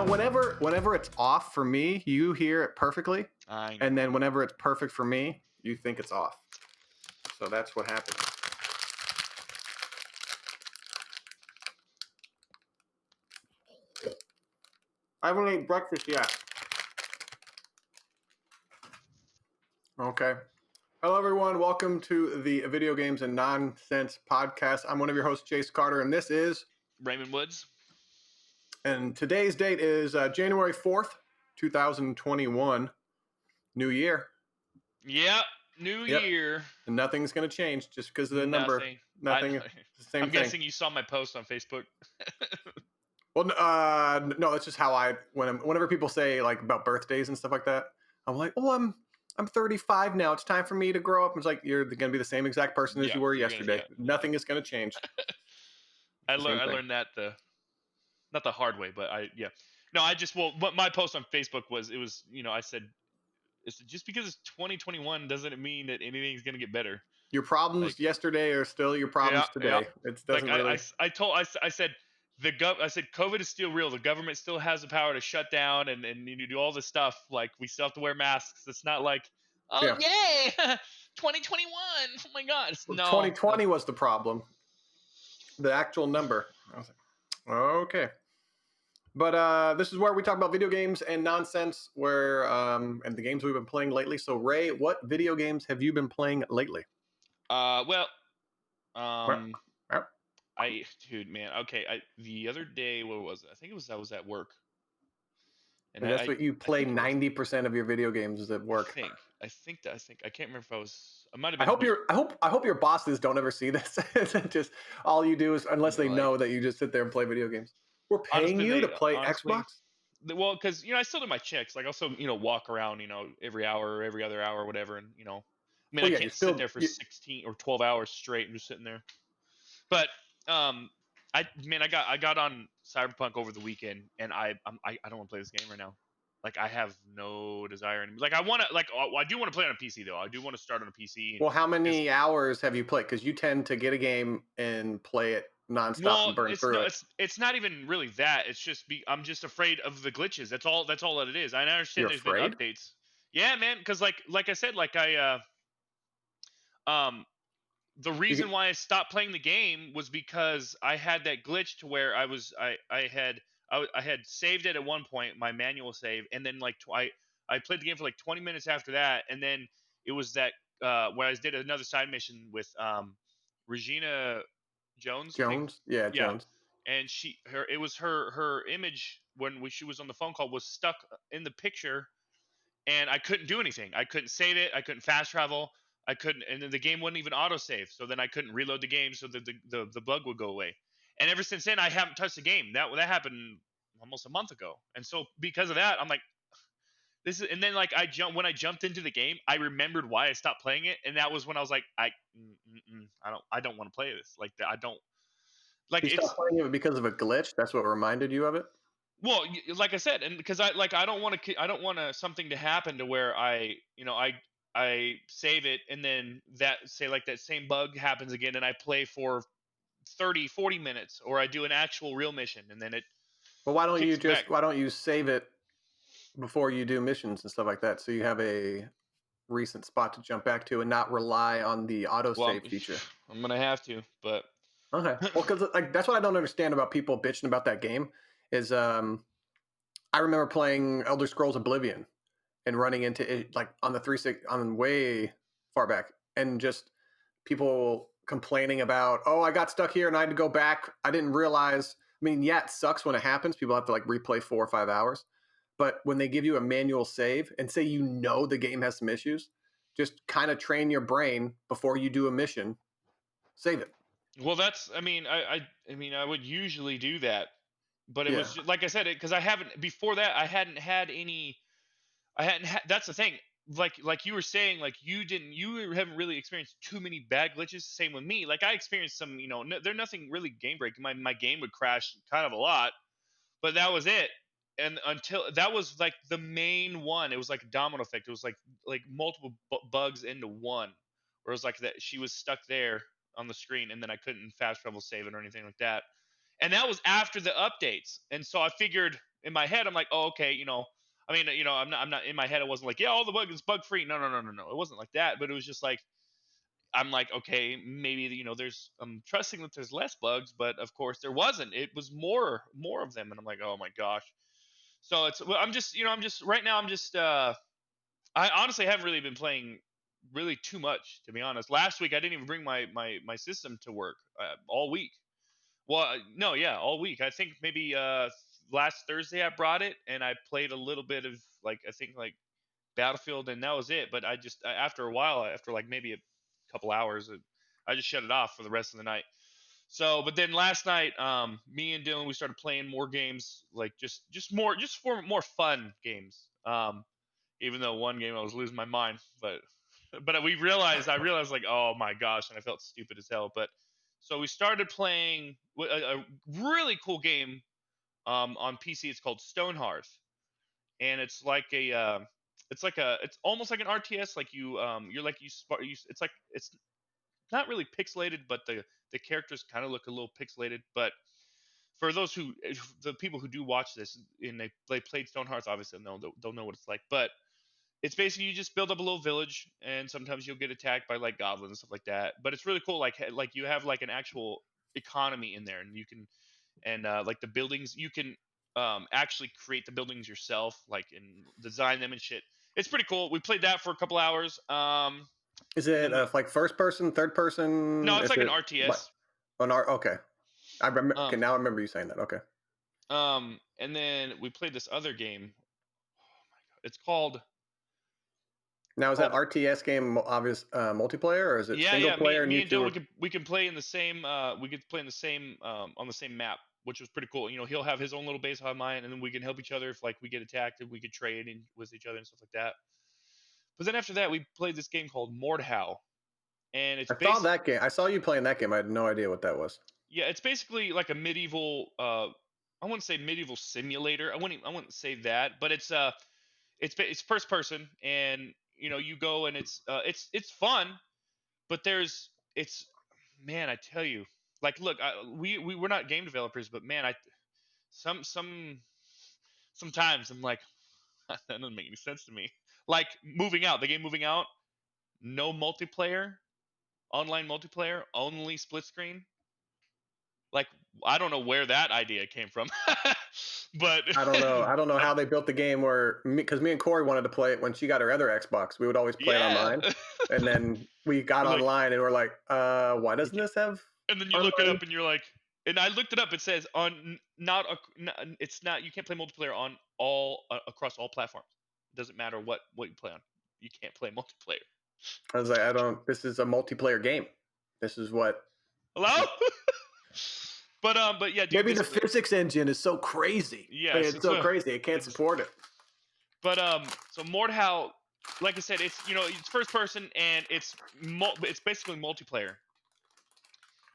whenever it's off for me, you hear it perfectly, I know. and then whenever it's perfect for me, you think it's off. So that's what happens. I haven't ate breakfast yet. Okay. Hello, everyone. Welcome to the Video Games and Nonsense podcast. I'm one of your hosts, Chase Carter, and this is Raymond Woods. And today's date is January 4th, 2021. New year. Yep. New year. And nothing's going to change just because of the number. Nothing. It's the same I'm thing. guessing you saw my post on Facebook. Well, no, that's just how whenever people say like about birthdays and stuff like that, I'm like, oh, I'm 35 now. It's time for me to grow up. It's like, you're going to be the same exact person as you were yesterday. Nothing is going to change. I learned that not the hard way, but but my post on Facebook was, I said, just because it's 2021 doesn't mean that anything's going to get better. Your problems yesterday are still your problems today. Yeah. It doesn't really. I said COVID is still real. The government still has the power to shut down and do all this stuff. Like, we still have to wear masks. It's not like, yay, 2021. Oh my God. No. 2020 was the problem. The actual number. I was like, okay. But this is where we talk about video games and nonsense, and the games we've been playing lately. So, Ray, what video games have you been playing lately? The other day, what was it? I think I was at work. And that's what you play 90% of your video games is at work. I can't remember if I was. I might have been. I hope your bosses don't ever see this. Just all you do is, unless they know that you just sit there and play video games. We're paying you to play Xbox? Well, because I still do my checks. Like, also walk around every hour or every other hour or whatever, and I can't sit there for 16 or 12 hours straight and just sitting there. But I got on Cyberpunk over the weekend, and I don't want to play this game right now. Like, I have no desire anymore. Like, I do want to play on a PC though. I do want to start on a PC. Well, how many hours have you played? Because you tend to get a game and play it nonstop and burn through it. It's not even really that. It's just I'm just afraid of the glitches. That's all that it is. I understand there's been updates. Yeah, man. Because like I said, the reason why I stopped playing the game was because I had that glitch to where I had saved it at one point, my manual save, and then I played the game for like 20 minutes after that, and then it was that where I did another side mission with Regina Jones. Jones? Yeah, Jones. And it was her image when she was on the phone call was stuck in the picture, and I couldn't do anything. I couldn't save it. I couldn't fast travel. I couldn't, and then the game wouldn't even autosave. So then I couldn't reload the game so that the bug would go away. And ever since then, I haven't touched the game. That happened almost a month ago. And so because of that, I'm like, and then when I jumped into the game, I remembered why I stopped playing it, and that was when I was like, I don't want to play this. Like, I don't. Like, you stopped playing it because of a glitch. That's what reminded you of it. Well, like I said, and because I don't want something to happen to where I save it, and then that same bug happens again, and I play for 30, 40 minutes, or I do an actual real mission, and then it. Well, why don't you save it before you do missions and stuff like that, so you have a recent spot to jump back to and not rely on the autosave feature? I'm gonna have to, but. Okay. Well, because that's what I don't understand about people bitching about that game is I remember playing Elder Scrolls Oblivion and running into it on the 360 on way far back, and just people complaining about, oh, I got stuck here and I had to go back. I didn't realize. I mean, yeah, it sucks when it happens. People have to replay 4 or 5 hours, but when they give you a manual save and say the game has some issues, just kind of train your brain before you do a mission, save it. Well, I would usually do that, but it was just, like I said, because before that, I hadn't had any. That's the thing. Like you were saying, you haven't really experienced too many bad glitches. Same with me. Like, I experienced some, they're nothing really game breaking. My game would crash kind of a lot, but that was it. And until that was the main one, it was like a domino effect. It was like multiple bugs into one, where it was like that she was stuck there on the screen, and then I couldn't fast travel save it or anything like that. And that was after the updates. And so I figured, in my head, I'm like, oh, okay, I mean, I'm not in my head. It wasn't like, yeah, all the bugs is bug free. No, no, no, no, no. It wasn't like that. But it was just like, I'm like, okay, maybe there's, I'm trusting that there's less bugs, but of course there wasn't. It was more of them, and I'm like, oh my gosh. So I'm just, right now I'm just, I honestly haven't really been playing really too much, to be honest. Last week I didn't even bring my system to work all week. Well, no, yeah, all week. I think maybe last Thursday I brought it and I played a little bit of like I think like Battlefield and that was it. But after a while, after like maybe a couple hours, I just shut it off for the rest of the night. So, but then last night, me and Dylan we started playing more games, like just for more fun games. Even though one game I was losing my mind, but I realized like, oh my gosh, and I felt stupid as hell. But so we started playing a really cool game on PC. It's called Stonehearth, and it's almost like an RTS. Like you're like you it's like it's not really pixelated, but the characters kind of look a little pixelated. But for the people who do watch this and they played Stonehearth, obviously they'll know what it's like. But it's basically you just build up a little village, and sometimes you'll get attacked by like goblins and stuff like that. But it's really cool. Like you have like an actual economy in there, and you can like the buildings you can actually create the buildings yourself, like and design them and shit. It's pretty cool. We played that for a couple hours. Is And it then we like first person, third no, person? it's Is like an it like RTS. an art? Okay, I remember. Okay, Um, now I remember you saying that. Okay. and then we played this other game. It's called Now is that called RTS game obvious multiplayer or is it Yeah, single yeah. Me, player and me you and two Dylan, are? we can play in the same. We could play in the same on the same map, which was pretty cool. He'll have his own little base, I'll have mine, and then we can help each other if like we get attacked, and we could trade with each other and stuff like that. But then after that, we played this game called Mordhau, and it's I saw basic. that game. I saw you playing that game. I had no idea what that was. Yeah, it's basically like a medieval. I wouldn't say medieval simulator. I wouldn't say that, but it's first person, and you go and it's fun, but it's man, I tell you, like, look, we were not game developers, but man, sometimes I'm like, that doesn't make any sense to me. Like the game moving out, no multiplayer, online multiplayer, only split screen. Like, I don't know where that idea came from, but I don't know. I don't know how they built the game where because me and Corey wanted to play it when she got her other Xbox. We would always play it yeah, online, and then we got like online and we're like, why you doesn't this have and then you look it online? up and you're like, and I looked it up. It says on not, it's not, you can't play multiplayer on all across all platforms. It doesn't matter what you play on. You can't play multiplayer. I was like, I don't. This is a multiplayer game. This is what. This Hello? is But yeah, dude, maybe this the physics engine is so crazy. I mean, yes, it's so crazy it can't it's support it. but so Mordhau, like I said, it's first person and it's basically multiplayer.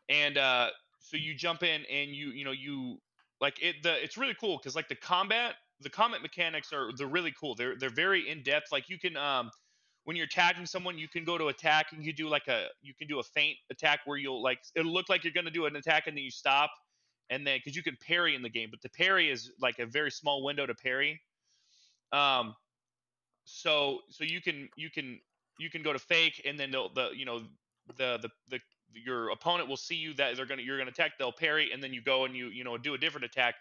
And so you jump in and you like it's really cool because like the combat mechanics they're really cool. They're very in depth. Like you can when you're attacking someone, you can go to attack and you can do a feint attack where it'll look like you're going to do an attack and then you stop, and then because you can parry in the game, but the parry is like a very small window to parry. um so you can go to fake, and then the your opponent will see you that you're gonna attack, they'll parry, and then you go and do a different attack.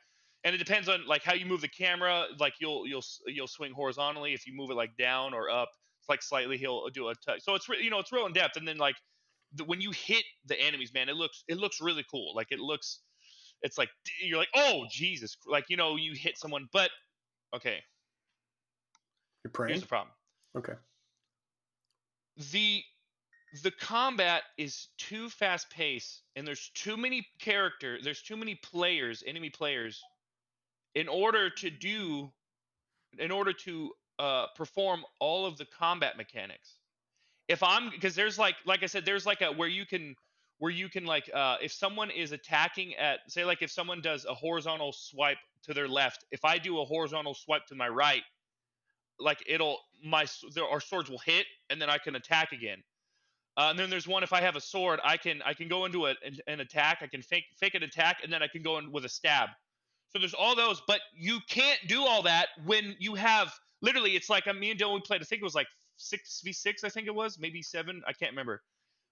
And it depends on like how you move the camera. Like you'll swing horizontally. If you move it like down or up, it's like slightly, he'll do a touch. So it's real in depth. And then like when you hit the enemies, man, it looks really cool. Like it's like you're like, oh Jesus, like you hit someone. But okay, You're here's praying. the problem. Okay. The combat is too fast paced, and there's too many players, enemy players, in order to perform all of the combat mechanics. If I'm Because there's like I said, there's like a where you can like if someone is attacking at, say, like if someone does a horizontal swipe to their left, if I do a horizontal swipe to my right, like our swords will hit, and then I can attack again. And then there's one, if I have a sword, I can go into an attack. I can fake an attack, and then I can go in with a stab. So there's all those, but you can't do all that when you have literally. It's like me and Dylan, we played. I think it was like 6v6. I think it was maybe 7. I can't remember,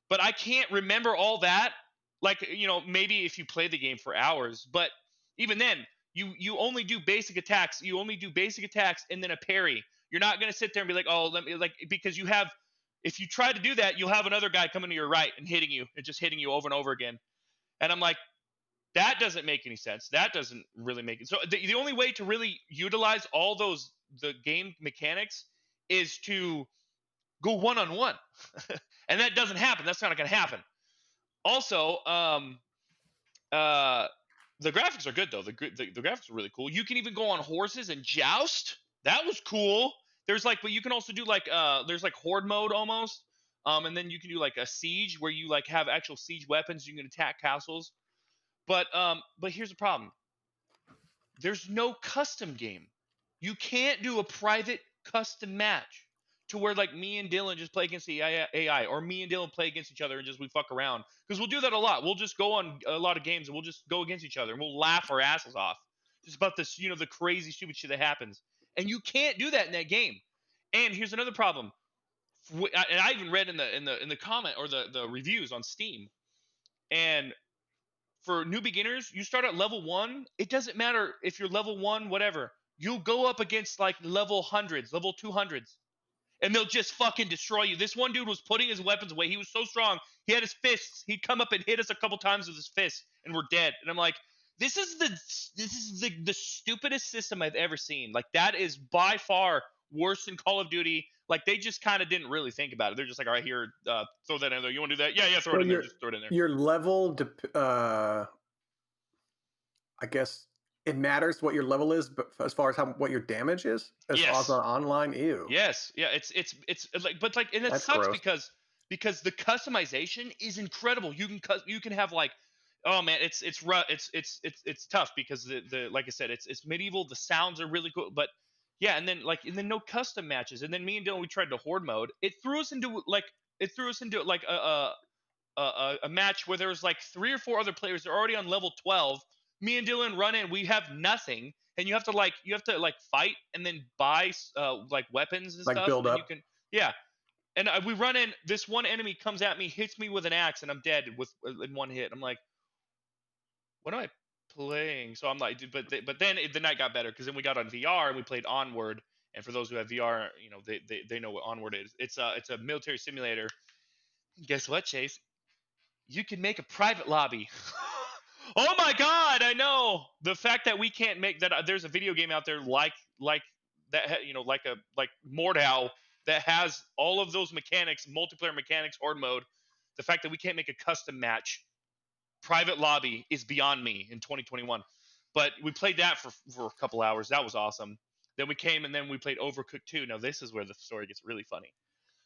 but I can't remember all that. Like maybe if you play the game for hours, but even then, you only do basic attacks. You only do basic attacks and then a parry. You're not gonna sit there and be like, oh, let me because you have. If you try to do that, you'll have another guy coming to your right and hitting you and just hitting you over and over again. And I'm like, that doesn't make any sense. That doesn't really make it. So the only way to really utilize all the game mechanics is to go one-on-one. And that doesn't happen. That's not going to happen. Also, the graphics are good though. The graphics are really cool. You can even go on horses and joust. That was cool. There's but you can also do there's horde mode almost. And then you can do a siege where you have actual siege weapons. You can attack castles. But here's the problem. There's no custom game. You can't do a private custom match to where me and Dylan just play against the AI, or me and Dylan play against each other and we fuck around. Because we'll do that a lot. We'll just go on a lot of games and we'll just go against each other and we'll laugh our asses off just about this, the crazy stupid shit that happens. And you can't do that in that game. And here's another problem. And I even read in the comment or the reviews on Steam. And for new beginners, you start at level 1. It doesn't matter if you're level 1, whatever. You'll go up against level 100s, level 200s. And they'll just fucking destroy you. This one dude was putting his weapons away. He was so strong. He had his fists. He'd come up and hit us a couple times with his fists, and we're dead. And I'm like, this is the stupidest system I've ever seen. That is by far worse than Call of Duty. They just kind of didn't really think about it. They're just all right, here, throw that in there. You want to do that? Yeah, throw it in there. Just throw it in there. Your level, I guess it matters what your level is, but as far as what your damage is, as far as online, ew. Yes, yeah, it's and it sucks gross. because the customization is incredible. You can have oh man, it's tough because the like I said, it's medieval. The sounds are really cool, but yeah, and then no custom matches. And then me and Dylan, we tried the horde mode. It threw us into a match where there was 3 or 4 other players. They're already on level 12. Me and Dylan run in. We have nothing, and you have to fight and then buy weapons and stuff. Build up. And we run in. This one enemy comes at me, hits me with an axe, and I'm dead in one hit. I'm like, what am I playing? So I'm like, but then the night got better because then we got on VR and we played Onward. And for those who have VR, they know what Onward is. It's a military simulator. Guess what, Chase? You can make a private lobby. Oh my God! I know the fact that we can't make that. There's a video game out there like that, like Mordhau that has all of those mechanics, multiplayer mechanics, horde mode. The fact that we can't make a custom match, private lobby is beyond me in 2021. But we played that for a couple hours. That was awesome. Then we came and then we played Overcooked 2. Now this is where the story gets really funny.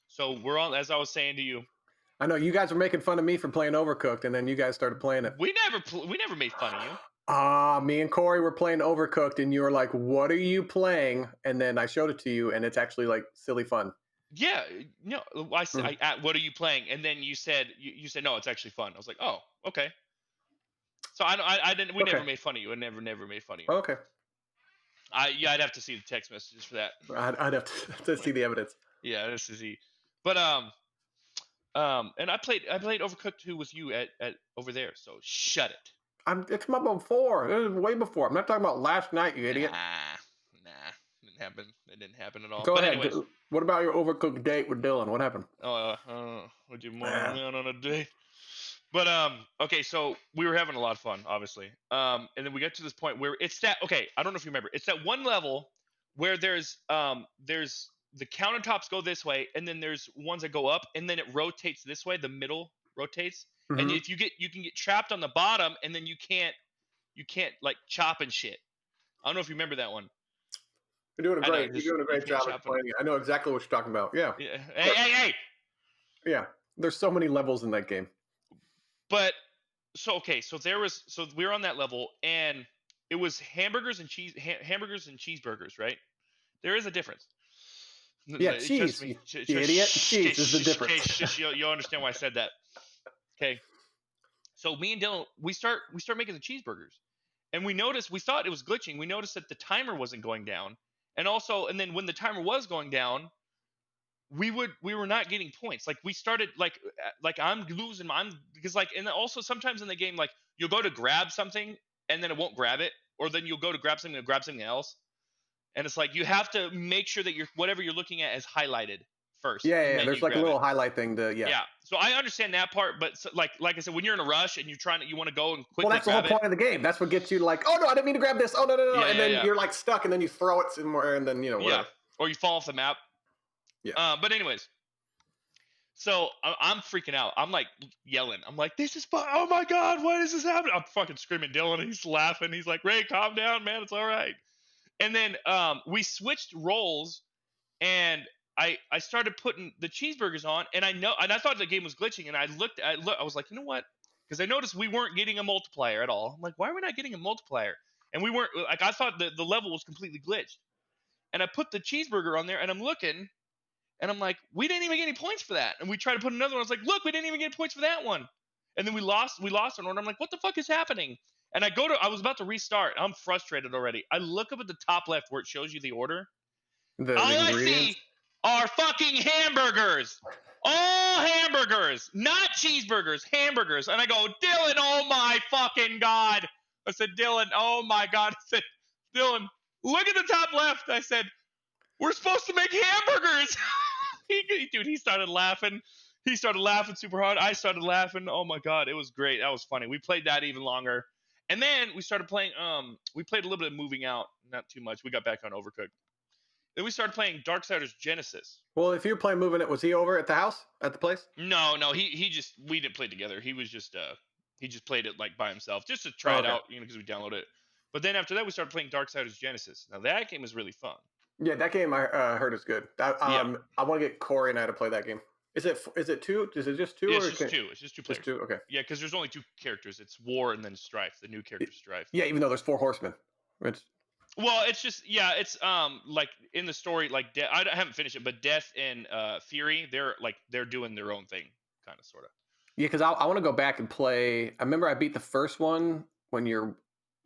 So we're on, as I was saying to you. I know you guys were making fun of me for playing Overcooked, and then you guys started playing it. We never made fun of you. Me and Corey were playing Overcooked, and you were like, "What are you playing?" And then I showed it to you, and it's actually silly fun. Yeah, no, I said, "What are you playing?" And then you said, "You said no, it's actually fun." I was like, "Oh, okay." So I didn't. We never made fun of you. I never made fun of you. Okay. I'd have to see the text messages for that. I'd have to see the evidence. Yeah, this is easy. But and I played Overcooked 2 with you at over there. So shut it. It's my before. It was way before. I'm not talking about last night, you idiot. Nah, didn't happen. It didn't happen at all. Go ahead. Anyways. What about your Overcooked date with Dylan? What happened? Would you more on a date? But okay, so we were having a lot of fun, obviously. And then we get to this point where it's that. Okay, I don't know if you remember. It's that one level where there's the countertops go this way, and then there's ones that go up, and then it rotates this way. The middle rotates, and if you can get trapped on the bottom, and then you can't chop and shit. I don't know if you remember that one. You're doing a great job explaining it. I know exactly what you're talking about. Yeah. Hey. Yeah. There's so many levels in that game. But so we were on that level, and it was hamburgers and cheeseburgers, right? There is a difference. Yeah, cheese. You idiot. Cheese is the difference. You'll understand why I said that. Okay. So me and Dylan, we start making the cheeseburgers, and we thought it was glitching. We noticed that the timer wasn't going down, and then when the timer was going down, we were not getting points. Like we started like I'm losing. Because like, and also sometimes in the game, like you'll go to grab something and then it won't grab it, or then you'll go to grab something and grab something else, and it's like you have to make sure that whatever you're looking at is highlighted first, and then There's you like a grab it. little highlight thing to Yeah. So I understand that part, but like I said, when you're in a rush and you want to go and Well, quickly that's the whole grab it. point of the game. That's what gets you like, oh no, I didn't mean to grab this. Oh no, no, no, Yeah, and yeah, then yeah, you're like stuck, and then you throw it somewhere, and then yeah. whatever. Or you fall off the map. Yeah. But anyways, so I'm freaking out. I'm like yelling. I'm like, this is fun. Oh my god, why is this happening? I'm fucking screaming. Dylan, he's laughing. He's like, Ray, calm down, man. It's all right. And then we switched roles, and I started putting the cheeseburgers on, and I thought the game was glitching, and I was like, you know what? Because I noticed we weren't getting a multiplier at all. I'm like, why are we not getting a multiplier? And we weren't like, I thought the level was completely glitched. And I put the cheeseburger on there, and I'm looking, and I'm like, we didn't even get any points for that. And we tried to put another one. I was like, look, we didn't even get points for that one. And then we lost an order. I'm like, what the fuck is happening? And I was about to restart. I'm frustrated already. I look up at the top left where it shows you the order. The All I ingredients. see are fucking hamburgers. All hamburgers, not cheeseburgers, hamburgers. And I go, Dylan, oh my fucking God. I said, Dylan, oh my God. I said, Dylan, look at the top left. I said, we're supposed to make hamburgers. Dude, he started laughing. He started laughing super hard. I started laughing. Oh my God, it was great. That was funny. We played that even longer. And then we started playing, we played a little bit of Moving Out, not too much. We got back on Overcooked. Then we started playing Darksiders Genesis. Well, if you were playing Moving It, was he over at the house at the place? No, we didn't play together. He was just he just played it like by himself just to Oh, try it okay. out, because we downloaded it. But then after that, we started playing Darksiders Genesis. Now that game is really fun. Yeah, that game I heard is good. Yeah. I want to get Corey and I to play that game. Is it two? Is it just two? Yeah, or it's just two. It's just two players. Just two. Okay. Yeah, because there's only two characters. It's War and then Strife. The new character Strife. Yeah, even though there's 4 horsemen. Well, it's just it's like in the story, like I haven't finished it, but Death and Fury, they're doing their own thing, kind of sort of. Yeah, because I want to go back and play. I remember I beat the first one when you're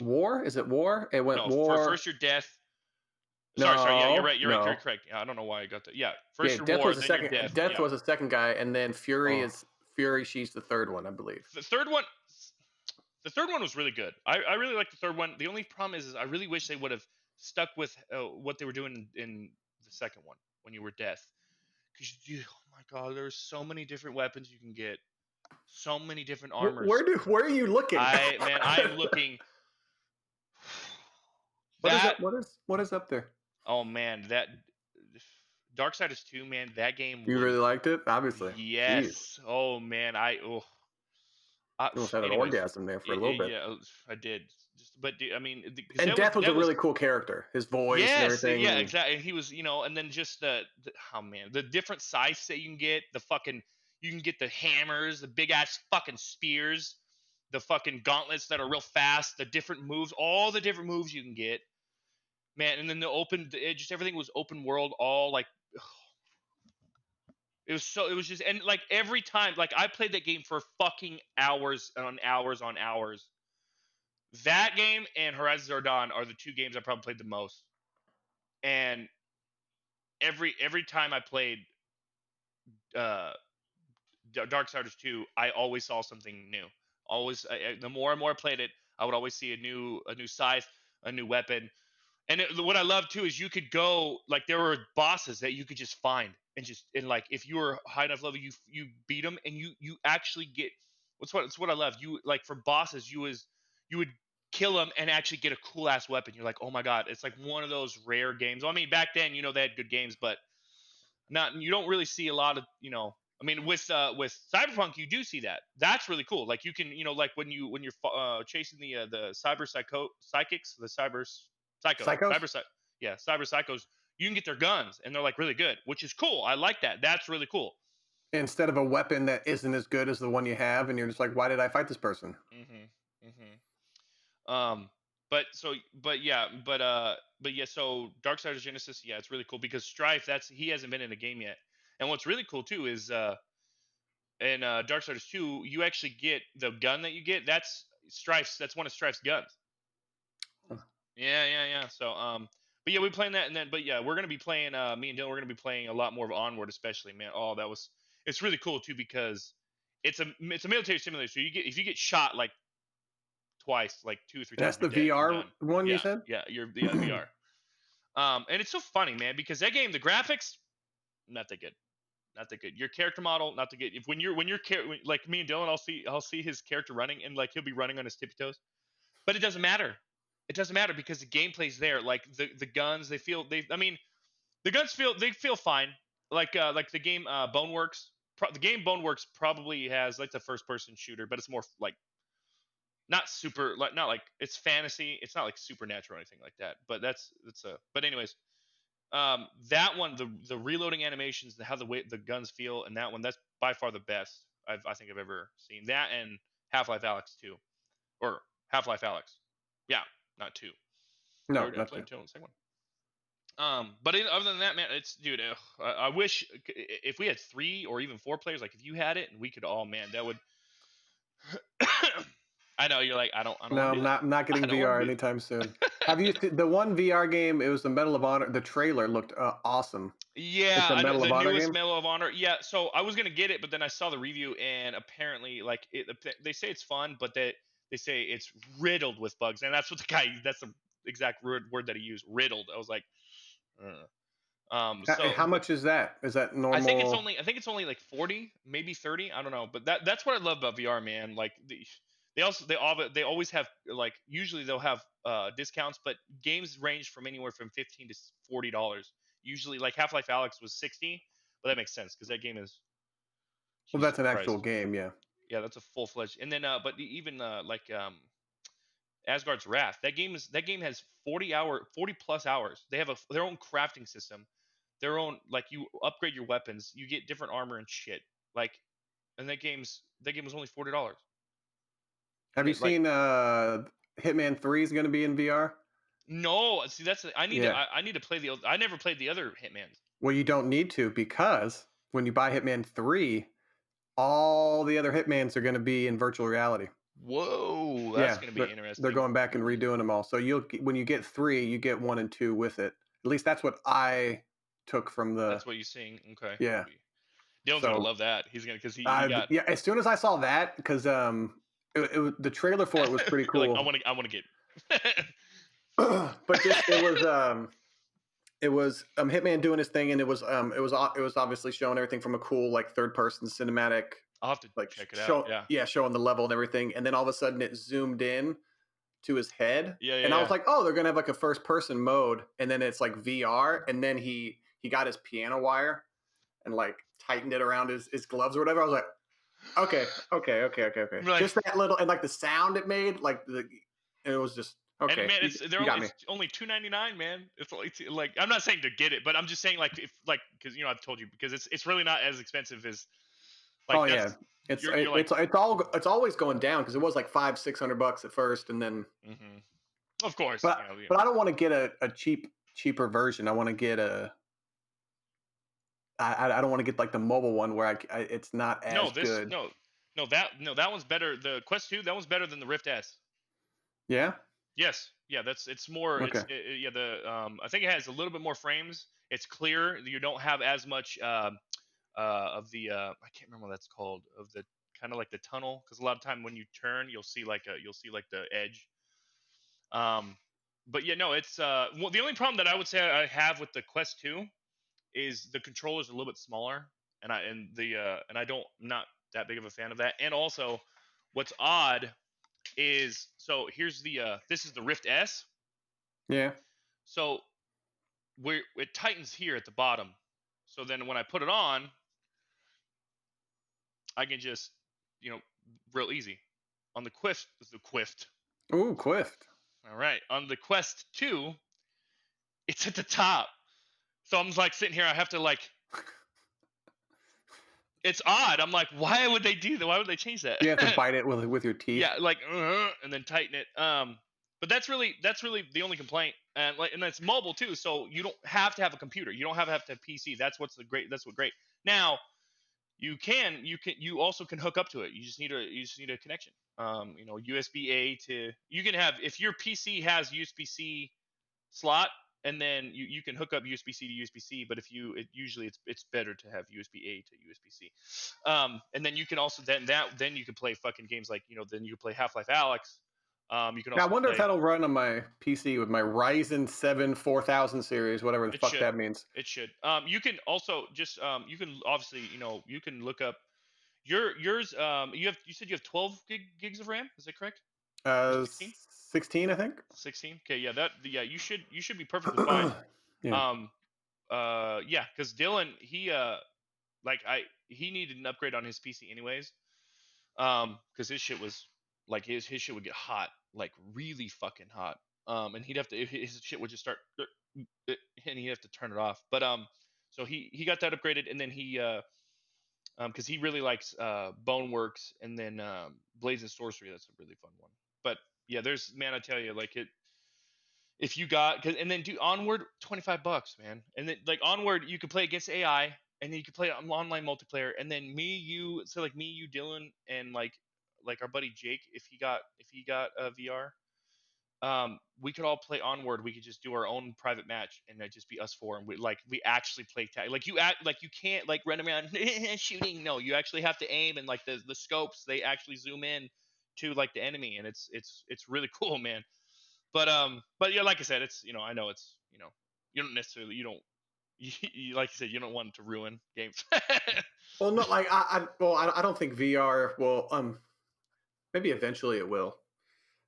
War. Is it War? It went War. First you're Death. No, sorry. Yeah, you're right. You're no. right. You're correct. Yeah, I don't know why I got that. Yeah, first you're Death War, was the then second. you're Death. Death Yeah. was the second guy, and then Fury is Fury. She's the third one, I believe. The third one was really good. I really like the third one. The only problem is I really wish they would have stuck with what they were doing in the second one when you were Death. Because oh my God, there's so many different weapons you can get, so many different armors. Where are you looking? I am looking. What is up there? Oh man, that Darksiders 2, man, that game. You really liked it, obviously. Yes. Jeez. Oh man, I almost had an orgasm there for a little bit. Yeah, I did. But I mean, and Death was a really cool character. His voice and everything. Yeah, exactly. And he was, and then just the different scythes that you can get, you can get the hammers, the big ass fucking spears, the fucking gauntlets that are real fast, the different moves, all the different moves you can get, man. And then just everything was open world, all like. It was just, and like every time, like I played that game for fucking hours on hours on hours. That game and Horizon Zero Dawn are the two games I probably played the most. And every time I played Darksiders 2, I always saw something new. The more and more I played it, I would always see a new scythe, a new weapon. And what I love too is you could go, like there were bosses that you could just find and like if you were high enough level, you beat them and you actually get it's what I love. You like for bosses, you would kill them and actually get a cool ass weapon. You're like, oh my God, it's like one of those rare games. I mean, back then, they had good games, but you don't really see a lot of, I mean, with Cyberpunk, you do see that. That's really cool. Like you can, like when you're chasing the cyber psychics, the cyber psychos, cyber psychos, you can get their guns and they're like really good, which is cool. I like that. That's really cool. Instead of a weapon that isn't as good as the one you have, and you're just like, why did I fight this person? So Darksiders Genesis, yeah, it's really cool because Strife, he hasn't been in a game yet. And what's really cool too is in Darksiders 2, you actually get the gun that you get. That's one of Strife's guns. Yeah. So but yeah, we playing that, and then but yeah, we're gonna be playing. Me and Dylan, we're gonna be playing a lot more of Onward, especially, man. Oh, it's really cool too because it's a military simulator. So if you get shot like twice, like 2 or 3 times, That's you're the dead. You're VR done. one you Yeah, said. yeah, the VR. And it's so funny, man, because that game, the graphics, not that good. Not that good. Your character model, not that good. If like me and Dylan, I'll see his character running, and like he'll be running on his tippy toes. But it doesn't matter. It doesn't matter because the gameplay's there. Like the guns, I mean, the guns feel fine. Like the game Boneworks. The game Boneworks probably has like the first person shooter, but it's more like not super, like not like it's fantasy. It's not like supernatural or anything like that. But that's a but anyways, that one, the reloading animations and how the way the guns feel, and that one, that's by far the best I think I've ever seen. That and Half-Life Alex 2, or Half-Life Alex. Yeah, not 2. I No, already I not played two. 2 on the second one. But other than that, man, it's dude. I wish if we had 3 or even 4 players, like if you had it and we could all, man, that would. I know you're like, I don't No, want to I'm do it. not. I'm not I getting don't want VR to do anytime soon. Have you it. seen the one VR game? It was the Medal of Honor. The trailer looked awesome. It's Yeah, a I know Medal of the Honor newest game. Medal of Honor. Yeah, so I was gonna get it, but then I saw the review, and apparently, like, they say it's fun, but they say it's riddled with bugs, and that's what that's the exact word that he used, riddled. I was like, so, How but much is that? Is that normal? I think it's only like 40, maybe 30. I don't know, but that's what I love about VR, man. Like they always have, like, usually they'll have discounts, but games range from anywhere from $15 to $40. Usually, like Half-Life Alex was 60, but that makes sense because that game is Well, Jesus that's an actual Christ. game. Yeah. Yeah, that's a full fledged. And then but even like Asgard's Wrath. That game has 40 plus hours. They have their own crafting system, their own, like, you upgrade your weapons, you get different armor and shit. Like, and that game was only $40. Have And you it, like, seen Hitman 3 is going to be in VR? no, see, Yeah. I need to play I never played the other Hitmans. Well, you don't need to because when you buy Hitman 3, all the other Hitmans are going to be in virtual reality. Whoa, that's Yeah, gonna be they're interesting. going back and Ooh, redoing them all. So when you get 3, you get 1 and 2 with it. At least that's what I took from the that's what you're seeing. Okay, yeah. Dylan's gonna So love that. He's gonna, because he got. yeah, as soon as I saw that, because the trailer for it was pretty You're like, cool. I want to get. But just it was Hitman doing his thing, and it was obviously showing everything from a cool like third person cinematic, I'll have to like check it out. Yeah, showing the level and everything, and then all of a sudden it zoomed in to his head, and I was yeah. like, oh, they're gonna have like a first person mode, and then it's like VR, and then he got his piano wire and like tightened it around his gloves or whatever. I was like, okay. Like, Just that little, and like the sound it made, it was just and okay. man, You got me. it's only $2.99, man. It's only like, I'm not saying to get it, but I'm just saying, like, if, like, because I've told you, because it's really not as expensive as, like, Oh yeah, that's, you're like, it's always going down because it was like $500-600 at first, and then hmm of course, but I don't want to get a cheaper version. I want to get I don't want to get like the mobile one where it's not no, as good. that one's better. The Quest 2, that one's better than the Rift S. Yeah. Yes, yeah, it's more, Okay. yeah, the I think it has a little bit more frames. It's clear. You don't have as much of the I can't remember what that's called, of the kind of like the tunnel, because a lot of time when you turn, you'll see like the edge. Um, but yeah, no, it's well, the only problem that I would say I have with the Quest 2 is the controllers are a little bit smaller, and I don't, I'm not that big of a fan of that. And also, what's odd is, so here's the this is the Rift S. Yeah. So it tightens here at the bottom. So then when I put it on, I can just, real easy. On the Quift. Ooh, Quift. All right, on the Quest 2, it's at the top. So I'm like sitting here, I have to, like, it's odd. I'm like, why would they do that? Why would they change that? You have to bite it with your teeth. Yeah, like, and then tighten it. But that's really the only complaint, and like, and it's mobile too, so you don't have to have a computer. You don't have to have a PC. That's what great. Now, you also can hook up to it. You just need a connection. USB-A to, you can have, if your PC has USB-C slot, and then you can hook up USB-C to USB-C. But if usually it's better to have USB-A to USB-C. And then you can also then you can play fucking games like, then you can play Half-Life Alyx. You can Now, I also wonder if play. that'll run on my PC with my Ryzen 7 4000 series, whatever the It fuck should. that means. It should. You can also just you can obviously, you can look up yours. You said you have 12 gigs of RAM. Is that correct? Or 16? 16, I think. 16. Okay, yeah, you should be perfectly fine. Yeah. Um yeah, because Dylan, he needed an upgrade on his PC anyways. Because his shit was like, his shit would get hot, like really fucking hot. And he'd have to, his shit would just start, and he'd have to turn it off. But so he got that upgraded, and then because he really likes Boneworks, and then Blades and Sorcery. That's a really fun one. But yeah, I tell you, like, if you got, and then do Onward, $25, man. And then like Onward, you could play against AI, and then you could play online multiplayer, and then me, you, Dylan, and like our buddy Jake, if he got a VR, we could all play Onward. We could just do our own private match, and it'd just be us four, and we actually play tag. Like, you act like you can't like run around shooting. No, you actually have to aim, and like the scopes, they actually zoom in to like the enemy, and it's really cool, man. But yeah, like I said, it's, I know it's, you don't necessarily, like you said, you don't want it to ruin games. Well, not like I don't think VR will. Maybe eventually it will,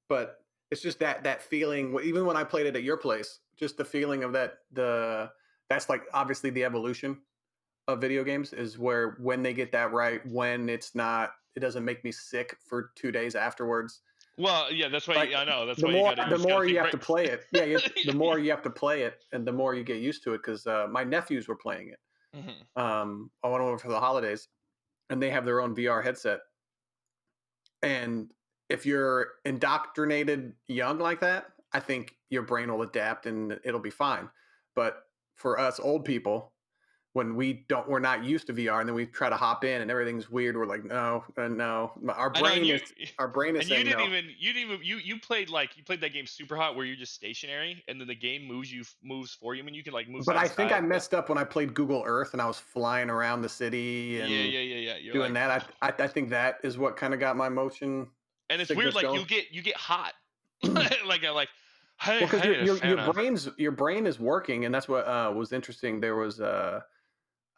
but it's just that feeling. Even when I played it at your place, just the feeling of that's like obviously the evolution of video games is where when they get that right, when it doesn't make me sick for 2 days afterwards. Well, yeah, that's why. Like I know that's the why you more gotta, you the just gotta more you take have to breaks. play it, yeah, the more you have to play it, and the more you get used to it. Because my nephews were playing it. Hmm. I went over for the holidays, and they have their own VR headset. And if you're indoctrinated young like that, I think your brain will adapt and it'll be fine. But for us old people, when we're not used to VR, and then we try to hop in and everything's weird, we're like, no, no. Our I know, and brain is you saying didn't no. even you played that game super hot, where you're just stationary, and then the game moves for you. I mean, you can like move But side to I think I side, but messed up when I played Google Earth and I was flying around the city yeah, and yeah, yeah, yeah. You're doing like, that. I think that is what kind of got my motion and it's weird, sickness like going. you get hot, Well, like, hey, because I need a fan. your brain is working, and that's what was interesting. There was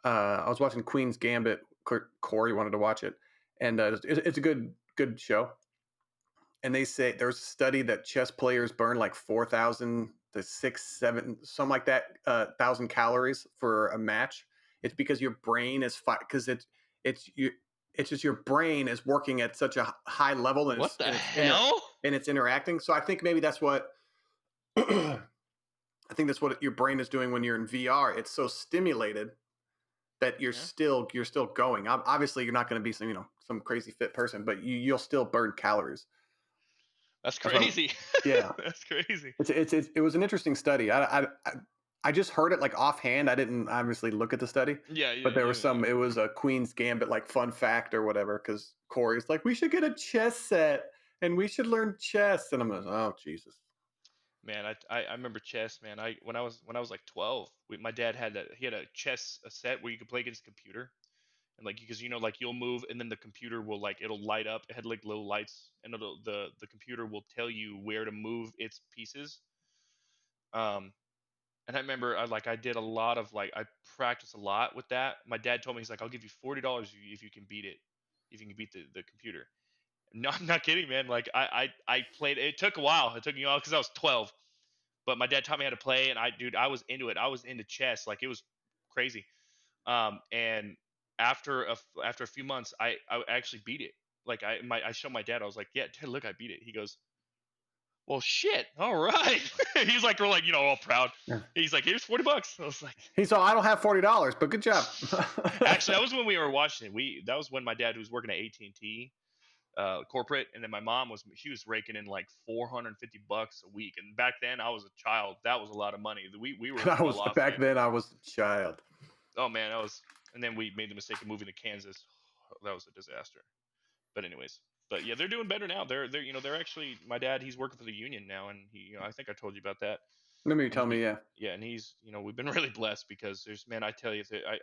I was watching Queen's Gambit. Corey wanted to watch it, and it's a good show. And they say there's a study that chess players burn like 4,000 to 7 something like that thousand calories for a match. It's because your brain is because it's you it's just your brain is working at such a high level, and What the it's hell? and it's interacting. So I think maybe that's what I think that's what your brain is doing when you're in VR. It's so stimulated that Yeah, you're still going. Obviously, you're not going to be some crazy fit person, but you'll still burn calories. that's That's what crazy. yeah. That's crazy. It was an interesting study. I just heard it like offhand. I didn't obviously look at the study, Yeah, but yeah, there was yeah. it was a Queen's Gambit like fun fact or whatever. Because Corey's like, we should get a chess set and we should learn chess, and I'm like, oh Jesus. Man, I remember chess, man. When I was like 12, my dad had a chess a set where you could play against a computer, and like, because like you'll move, and then the computer will, like, it'll light up. It had like little lights, and the computer will tell you where to move its pieces. Um, and I remember I did a lot of, like, I practiced a lot with that. My dad told me, he's like, I'll give you $40 if you can beat it, if you can beat the computer. No, I'm not kidding, man. Like, I played. It took a while. It took me a while because I was 12. But my dad taught me how to play, and I was into it. I was into chess, like, it was crazy. And after a few months, I actually beat it. Like, I showed my dad. I was like, yeah, Dad, look, I beat it. He goes, well, shit, all right. He's like, we're like, all proud. Yeah. He's like, here's $40. I was like, He's all, I don't have $40, but good job. actually, that was when we were watching it. That was when my dad was working at AT&T corporate, and then my mom she was raking in like $450 a week. And back then, I was a child. That was a lot of money. We were well off, Back man. then I was a child. Oh man, that was. and then we made the mistake of moving to Kansas. That was a disaster. But anyways, but yeah, they're doing better now. They're actually, my dad, he's working for the union now, and I think I told you about that. Remember you And telling me, yeah. yeah, and he's, we've been really blessed because there's, man, I tell you, I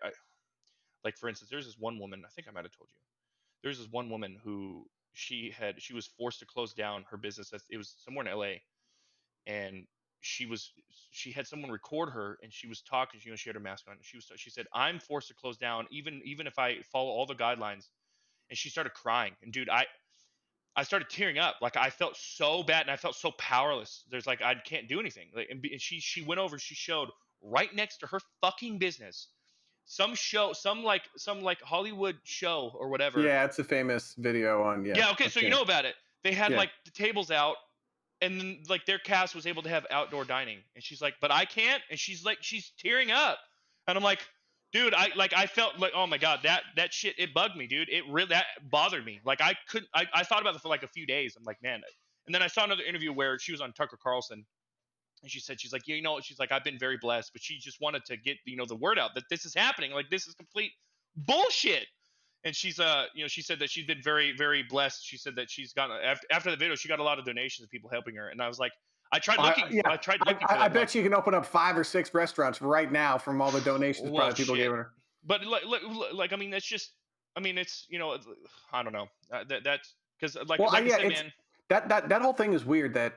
like, for instance, there's this one woman, I think I might have told you. There's this one woman who she was forced to close down her business. It was somewhere in LA, and she had someone record her, and she was talking, she had her mask on, and she said, I'm forced to close down, even if I follow all the guidelines. And she started crying, and dude, I started tearing up. Like, I felt so bad, and I felt so powerless. There's like, I can't do anything. Like, and she went over, she showed right next to her fucking business some show, some Hollywood show or whatever. Yeah, it's a famous video on, yeah. Yeah, okay, I've so seen you it. know about it. They had Yeah. like the tables out, and then like their cast was able to have outdoor dining, and she's like, but I can't. And she's tearing up, and I'm like, dude, I felt like, oh my god, that shit, it bugged me, dude. It really, that bothered me. Like, I couldn't, I thought about it for like a few days. I'm like, man. And then I saw another interview where she was on Tucker Carlson, and she said, she's like, yeah, she's like, I've been very blessed, but she just wanted to get, the word out that this is happening. Like, this is complete bullshit. And she's she said that she's been very, very blessed. She said that she's gotten, after the video, she got a lot of donations of people helping her. And I was like, I tried looking, Yeah, I tried looking for that. I I'm bet like, you can open up 5 or 6 restaurants right now from all the donations well, probably people shit. gave her. But like, I mean, that's just, I mean, it's, I don't know. That's because, Well, like I yeah, said, it's man. that whole thing is weird that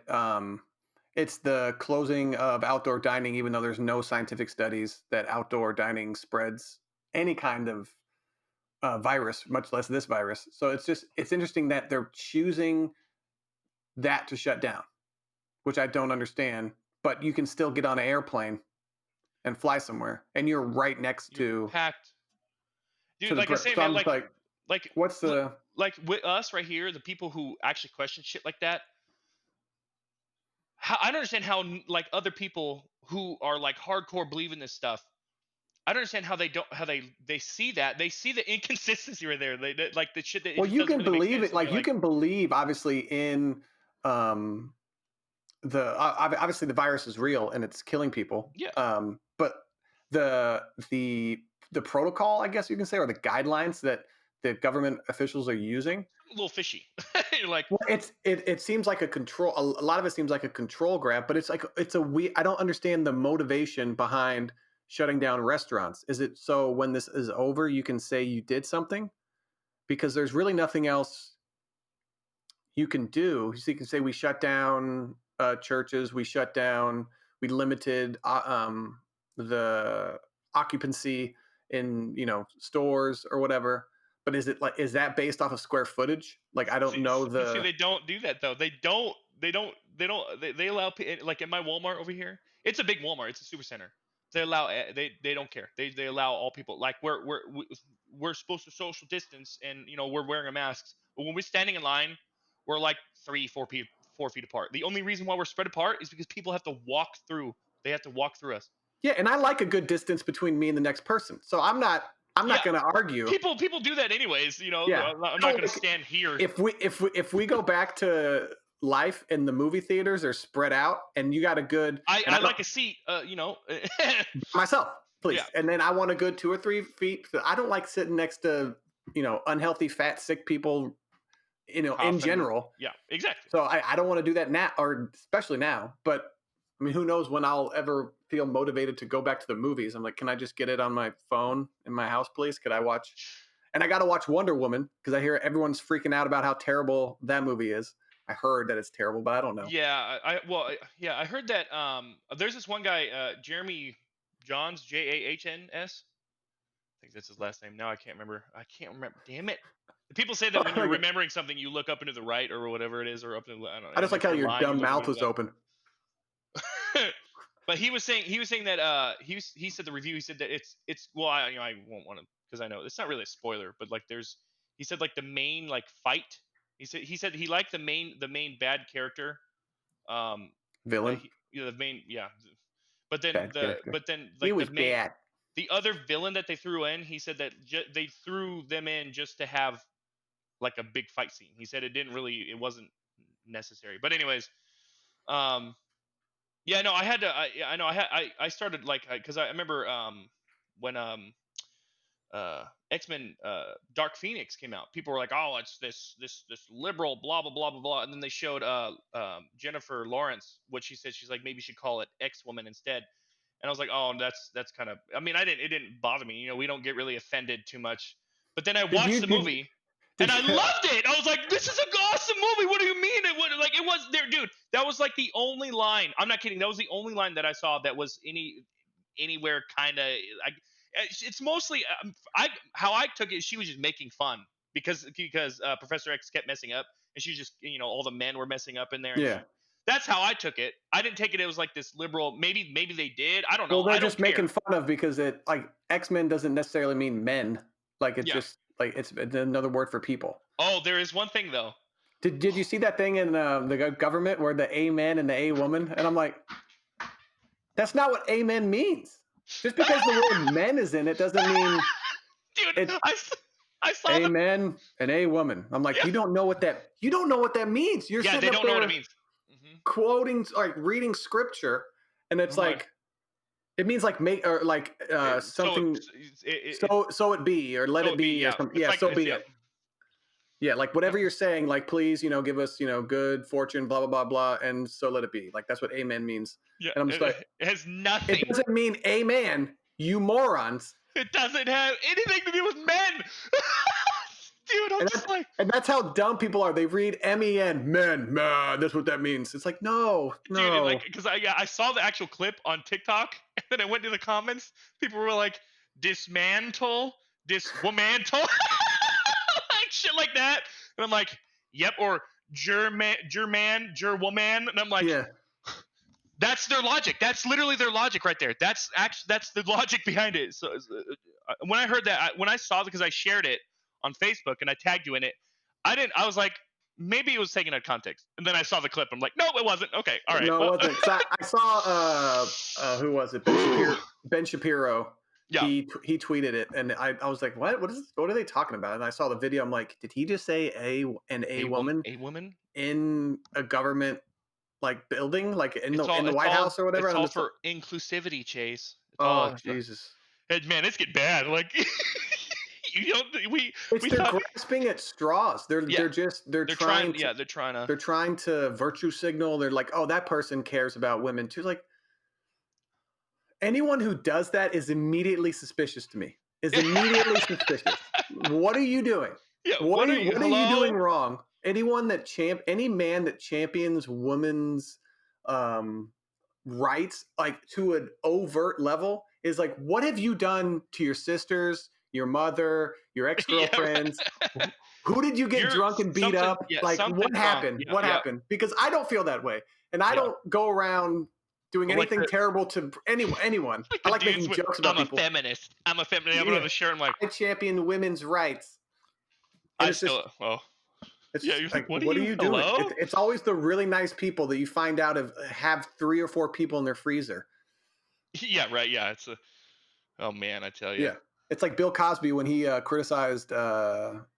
it's the closing of outdoor dining, even though there's no scientific studies that outdoor dining spreads any kind of virus, much less this virus. So it's interesting that they're choosing that to shut down, which I don't understand. But you can still get on an airplane and fly somewhere, and you're right next You're to packed, dude. the. Like I say, So man, I'm just like, what's the? like with us right here, the people who actually question shit like that, how, I don't understand how, like, other people who are like hardcore believe in this stuff. I don't understand how they don't, how they see that, they see the inconsistency right there. Like the shit that it Well, just you doesn't can really make believe sense. it. And they're Like you like, can believe, obviously, in um, obviously the virus is real and it's killing people. yeah, But the the the protocol, I guess you can say, or the guidelines that the government officials are using. a little fishy. You're like, Well, it seems like a control. A lot of it seems like a control grab, but it's like it's a we. I don't understand the motivation behind shutting down restaurants. Is it so when this is over, you can say you did something? Because there's really nothing else you can do. So you can say we shut down churches, we limited the occupancy in stores or whatever. But is that based off of square footage? Like I don't know but see, the. they don't do that though. They allow, like, at my Walmart over here. It's a big Walmart. It's a super center. They allow, they don't care. They allow all people. Like, we're supposed to social distance, and we're wearing a masks. But when we're standing in line, we're like 4 feet apart. The only reason why we're spread apart is because people have to walk through. They have to walk through us. Yeah, and I like a good distance between me and the next person. So I'm not Yeah, going to argue. people do that anyways. Yeah. I'm not No, gonna stand here. if we go back to life in the movie theaters, they're spread out, and you got a good. And I I don't like a seat. myself, Yeah, please, and then I want a good 2 or 3 feet. I don't like sitting next to unhealthy, fat, sick people. In coughing. general. Yeah, exactly. So I don't want to do that now, or especially now. But I mean, who knows when I'll ever feel motivated to go back to the movies? I'm like, can I just get it on my phone in my house, please? Could I watch? And I got to watch Wonder Woman because I hear everyone's freaking out about how terrible that movie is. I heard that it's terrible, but I don't know. Yeah, yeah, I heard that. There's this one guy, Jeremy Johns, Jahns. I think that's his last name. Now I can't remember. Damn it. People say that when you're remembering something, you look up into the right or whatever it is, or up into, I don't know. I just And like if how you're your lying, you dumb look up mouth into was open. But he was saying that he said the review, he said that it's well, I won't want to, because I know it's not really a spoiler, but like he said, like, the main, like, fight, he said he liked the main bad character, Villain, the main, yeah, but then bad character. He like was bad. the other villain that they threw in, he said that they threw them in just to have like a big fight scene. He said it wasn't necessary. But anyways, um yeah, no, I had to, I know I started, like, because I remember when X-Men Dark Phoenix came out, people were like, oh, it's this liberal blah blah blah blah blah, and then they showed Jennifer Lawrence, what she said. She's like, maybe you should call it X-Woman instead. And I was like, oh, that's kind of. I mean, it didn't bother me. We don't get really offended too much. But then I watched the movie, and I loved it. I was like, this is an awesome movie. What do you mean? It was there, dude. That was like the only line. I'm not kidding. That was the only line that I saw that was anywhere kind of like. It's mostly how I took it. She was just making fun because Professor X kept messing up, and she just all the men were messing up in there. And that's how I took it. I didn't take it was like this liberal. Maybe they did. I don't know. Well, they're just making fun of, because it like X-Men doesn't necessarily mean men. Like it's just like it's another word for people. Oh, there is one thing though. Did you see that thing in the government where the A man and the A woman? And I'm like, that's not what amen means. Just because the word men is in it doesn't mean. Dude, I saw a man and a woman. I'm like, you don't know what that means. You're they don't know what it means. Quoting, like reading scripture, and it's like it means like make or like something. So it be, or let it be, or something. Yeah, so be it. Yeah, like whatever you're saying, like please, give us, good fortune, blah blah blah blah, and so let it be. Like that's what amen means. Yeah, and I'm just like, it has nothing. It doesn't mean amen, you morons. It doesn't have anything to do with men. Dude, I'm just like, and that's how dumb people are. They read men, man. That's what that means. It's like, no. Dude, like, because I saw the actual clip on TikTok, and then I went to the comments. People were like, dismantle, diswomantle, like shit like that. And I'm like, yep, or german, gerwoman, and I'm like, yeah. That's their logic. That's literally their logic right there. That's the logic behind it. So when I heard that, when I saw it, because I shared it on Facebook and I tagged you in it, I was like, maybe it was taken out of context. And then I saw the clip. I'm like, no, it wasn't. Okay, all right. No, it wasn't. So I saw who was it? Ben Shapiro. Yeah. He tweeted it, and I was like, what are they talking about? And I saw the video. I'm like, did he just say a woman? A woman in a government like building, like in the White House or whatever? It's all for inclusivity, Chase. Jesus. Man, it's getting bad. Like they're grasping at straws. They're trying to virtue signal. They're like, oh, that person cares about women too. Like anyone who does that is immediately suspicious to me. Suspicious. What are you doing? Yeah, what are you doing wrong? Any man that champions women's rights, like to an overt level, is like, what have you done to your sisters, your mother, your ex-girlfriends? Yeah. Who did you get drunk and beat up? Like, what happened? What happened? Because I don't feel that way, and I don't go around doing anything terrible to anyone. I like making jokes about people. I'm a feminist. I'm on the shirt. I'm like, I champion women's rights. It's like, what are you doing? It's always the really nice people that you find out have 3 or 4 people in their freezer. Yeah, right. Yeah, oh man, I tell you. Yeah, it's like Bill Cosby when he criticized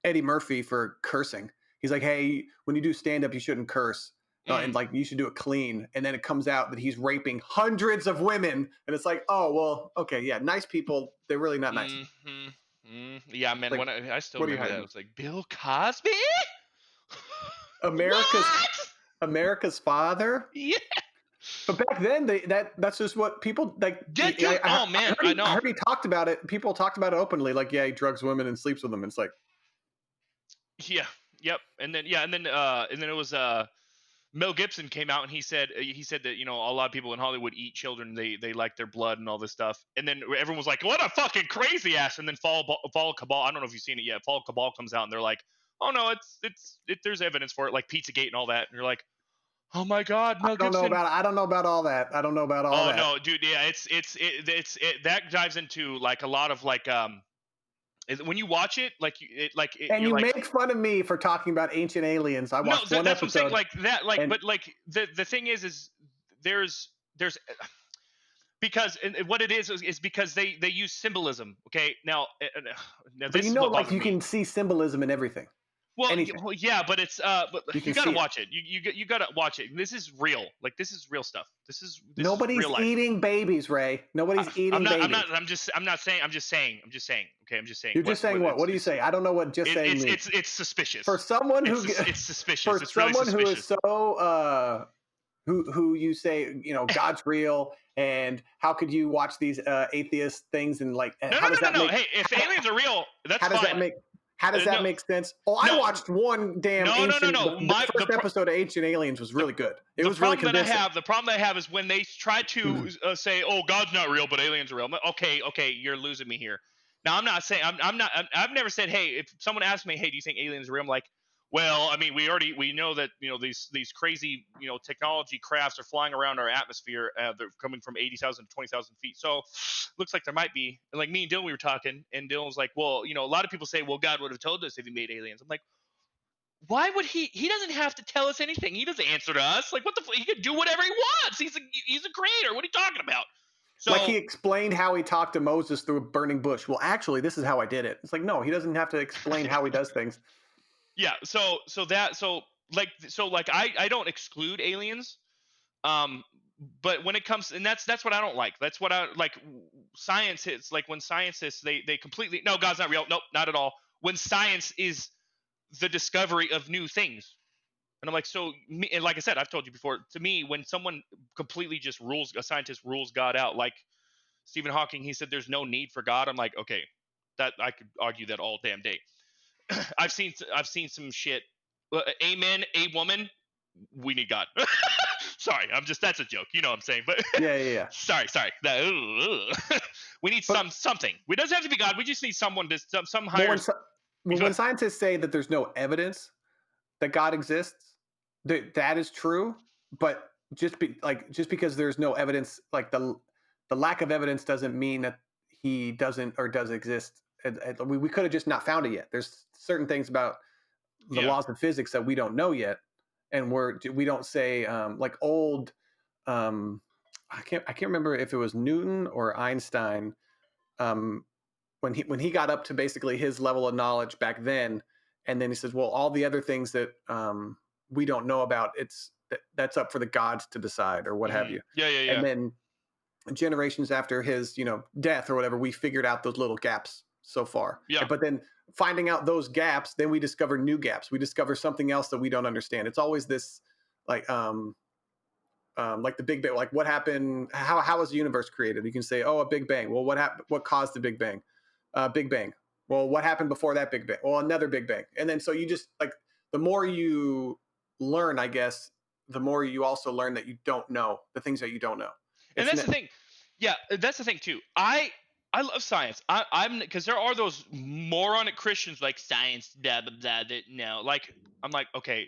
Eddie Murphy for cursing. He's like, hey, when you do stand up, you shouldn't curse, and like you should do it clean. And then it comes out that he's raping hundreds of women, and it's like, oh well, okay, yeah, nice people. They're really not nice. Mm-hmm. Yeah, man. Like, when I still remember that, I was like, Bill Cosby. America's father. Yeah. But back then, that's just what people like. I know. I heard he talked about it. People talked about it openly. Like, yeah, he drugs women and sleeps with them. And it's like, yeah, yep. And then it was Mel Gibson came out and he said that a lot of people in Hollywood eat children. They like their blood and all this stuff. And then everyone was like, what a fucking crazy ass. And then Fall Cabal. I don't know if you've seen it yet. Fall Cabal comes out and they're like, oh no, it's there's evidence for it, like Pizzagate and all that. And you're like, oh my God, Mel Gibson. I don't know about all that. I don't know about all that. Oh no, dude, yeah, it's that dives into like a lot of like when you watch it, and you make fun of me for talking about ancient aliens. I watched one that's episode. What I'm saying, like that, like, but like the thing is there's because what it is because they use symbolism. Okay, now but like you can see symbolism in everything. anything. well, yeah, but it's but You you can gotta see it. watch it. You gotta watch it. This is real. Like this is real stuff. This is Nobody's real life. eating babies, Ray. Nobody's I'm eating not. babies. I'm not saying. I'm just saying. I'm just saying. Okay. I'm just saying. You're just saying what? What do you say? I don't know what just saying means. It's suspicious. For someone who It's suspicious. for It's really someone who is suspicious. so who you say, God's real, and how could you watch these atheist things, and like, No, no, how does no, that no, no. make Hey, if aliens are real, that's how does that fine. make how does that No, make sense? Oh, I no, watched one damn no, no, no, ancient no. the first episode of Ancient Aliens was The really good. It was really convincing. the problem that I have is when they try to say, "Oh, God's not real, but aliens are real." Okay, okay, you're losing me here. Now, I'm not saying I'm not. I've never said, "Hey," if someone asks me, "Hey, do you think aliens are real?" I'm like, "Well, I mean, we know that these crazy technology crafts are flying around our atmosphere. They're coming from 80,000 to 20,000 feet. So looks like there might be." And like me and Dylan, we were talking, and Dylan was like, "Well, a lot of people say, well, God would have told us if He made aliens." I'm like, why would he doesn't have to tell us anything. He doesn't answer to us. Like, what the he could do whatever he wants. He's a creator. What are you talking about? Like, So he explained how he talked to Moses through a burning bush. Well, actually, this is how I did it. It's like, no, he doesn't have to explain how he does things. yeah, so I don't exclude aliens. Um but when it comes, and that's what I don't like. That's what I like. Science hits, like when scientists they completely, no, God's not real. Nope, not at all. When science is the discovery of new things. And I'm like, so, and like I said, I've told you before, to me, when someone completely just a scientist rules God out, like Stephen Hawking, he said there's no need for God. I'm like, okay, that I could argue that all damn day. I've seen some shit. Amen, a woman, we need God. Sorry, that's a joke. You know what I'm saying? But Yeah. sorry. We need But something. It doesn't have to be God. We just need someone to some well, higher. when scientists say that there's no evidence that God exists, that is true. But just because there's no evidence, like the lack of evidence doesn't mean that he doesn't or does exist. We could have just not found it yet. There's certain things about the Yeah. laws of physics that we don't know yet, and we don't say like old. I can't remember if it was Newton or Einstein, um, when he got up to basically his level of knowledge back then, and then he says, well, all the other things that we don't know about, that's up for the gods to decide, or what have you. Yeah. And then generations after his death or whatever, we figured out those little gaps so far. Yeah. But then finding out those gaps, then we discover new gaps. We discover something else that we don't understand. It's always this like like the Big Bang. Like, what happened? How was the universe created? You can say, oh, a Big Bang. Well, what happened? What caused the Big Bang? Big Bang. Well, what happened before that Big Bang? Well, another Big Bang. And then so you just like, the more you learn, I guess, the more you also learn that you don't know the things that you don't know. And that's the thing. Yeah, that's the thing too. I love science. I'm because there are those moronic Christians like science, blah blah blah. That no, like I'm like, okay,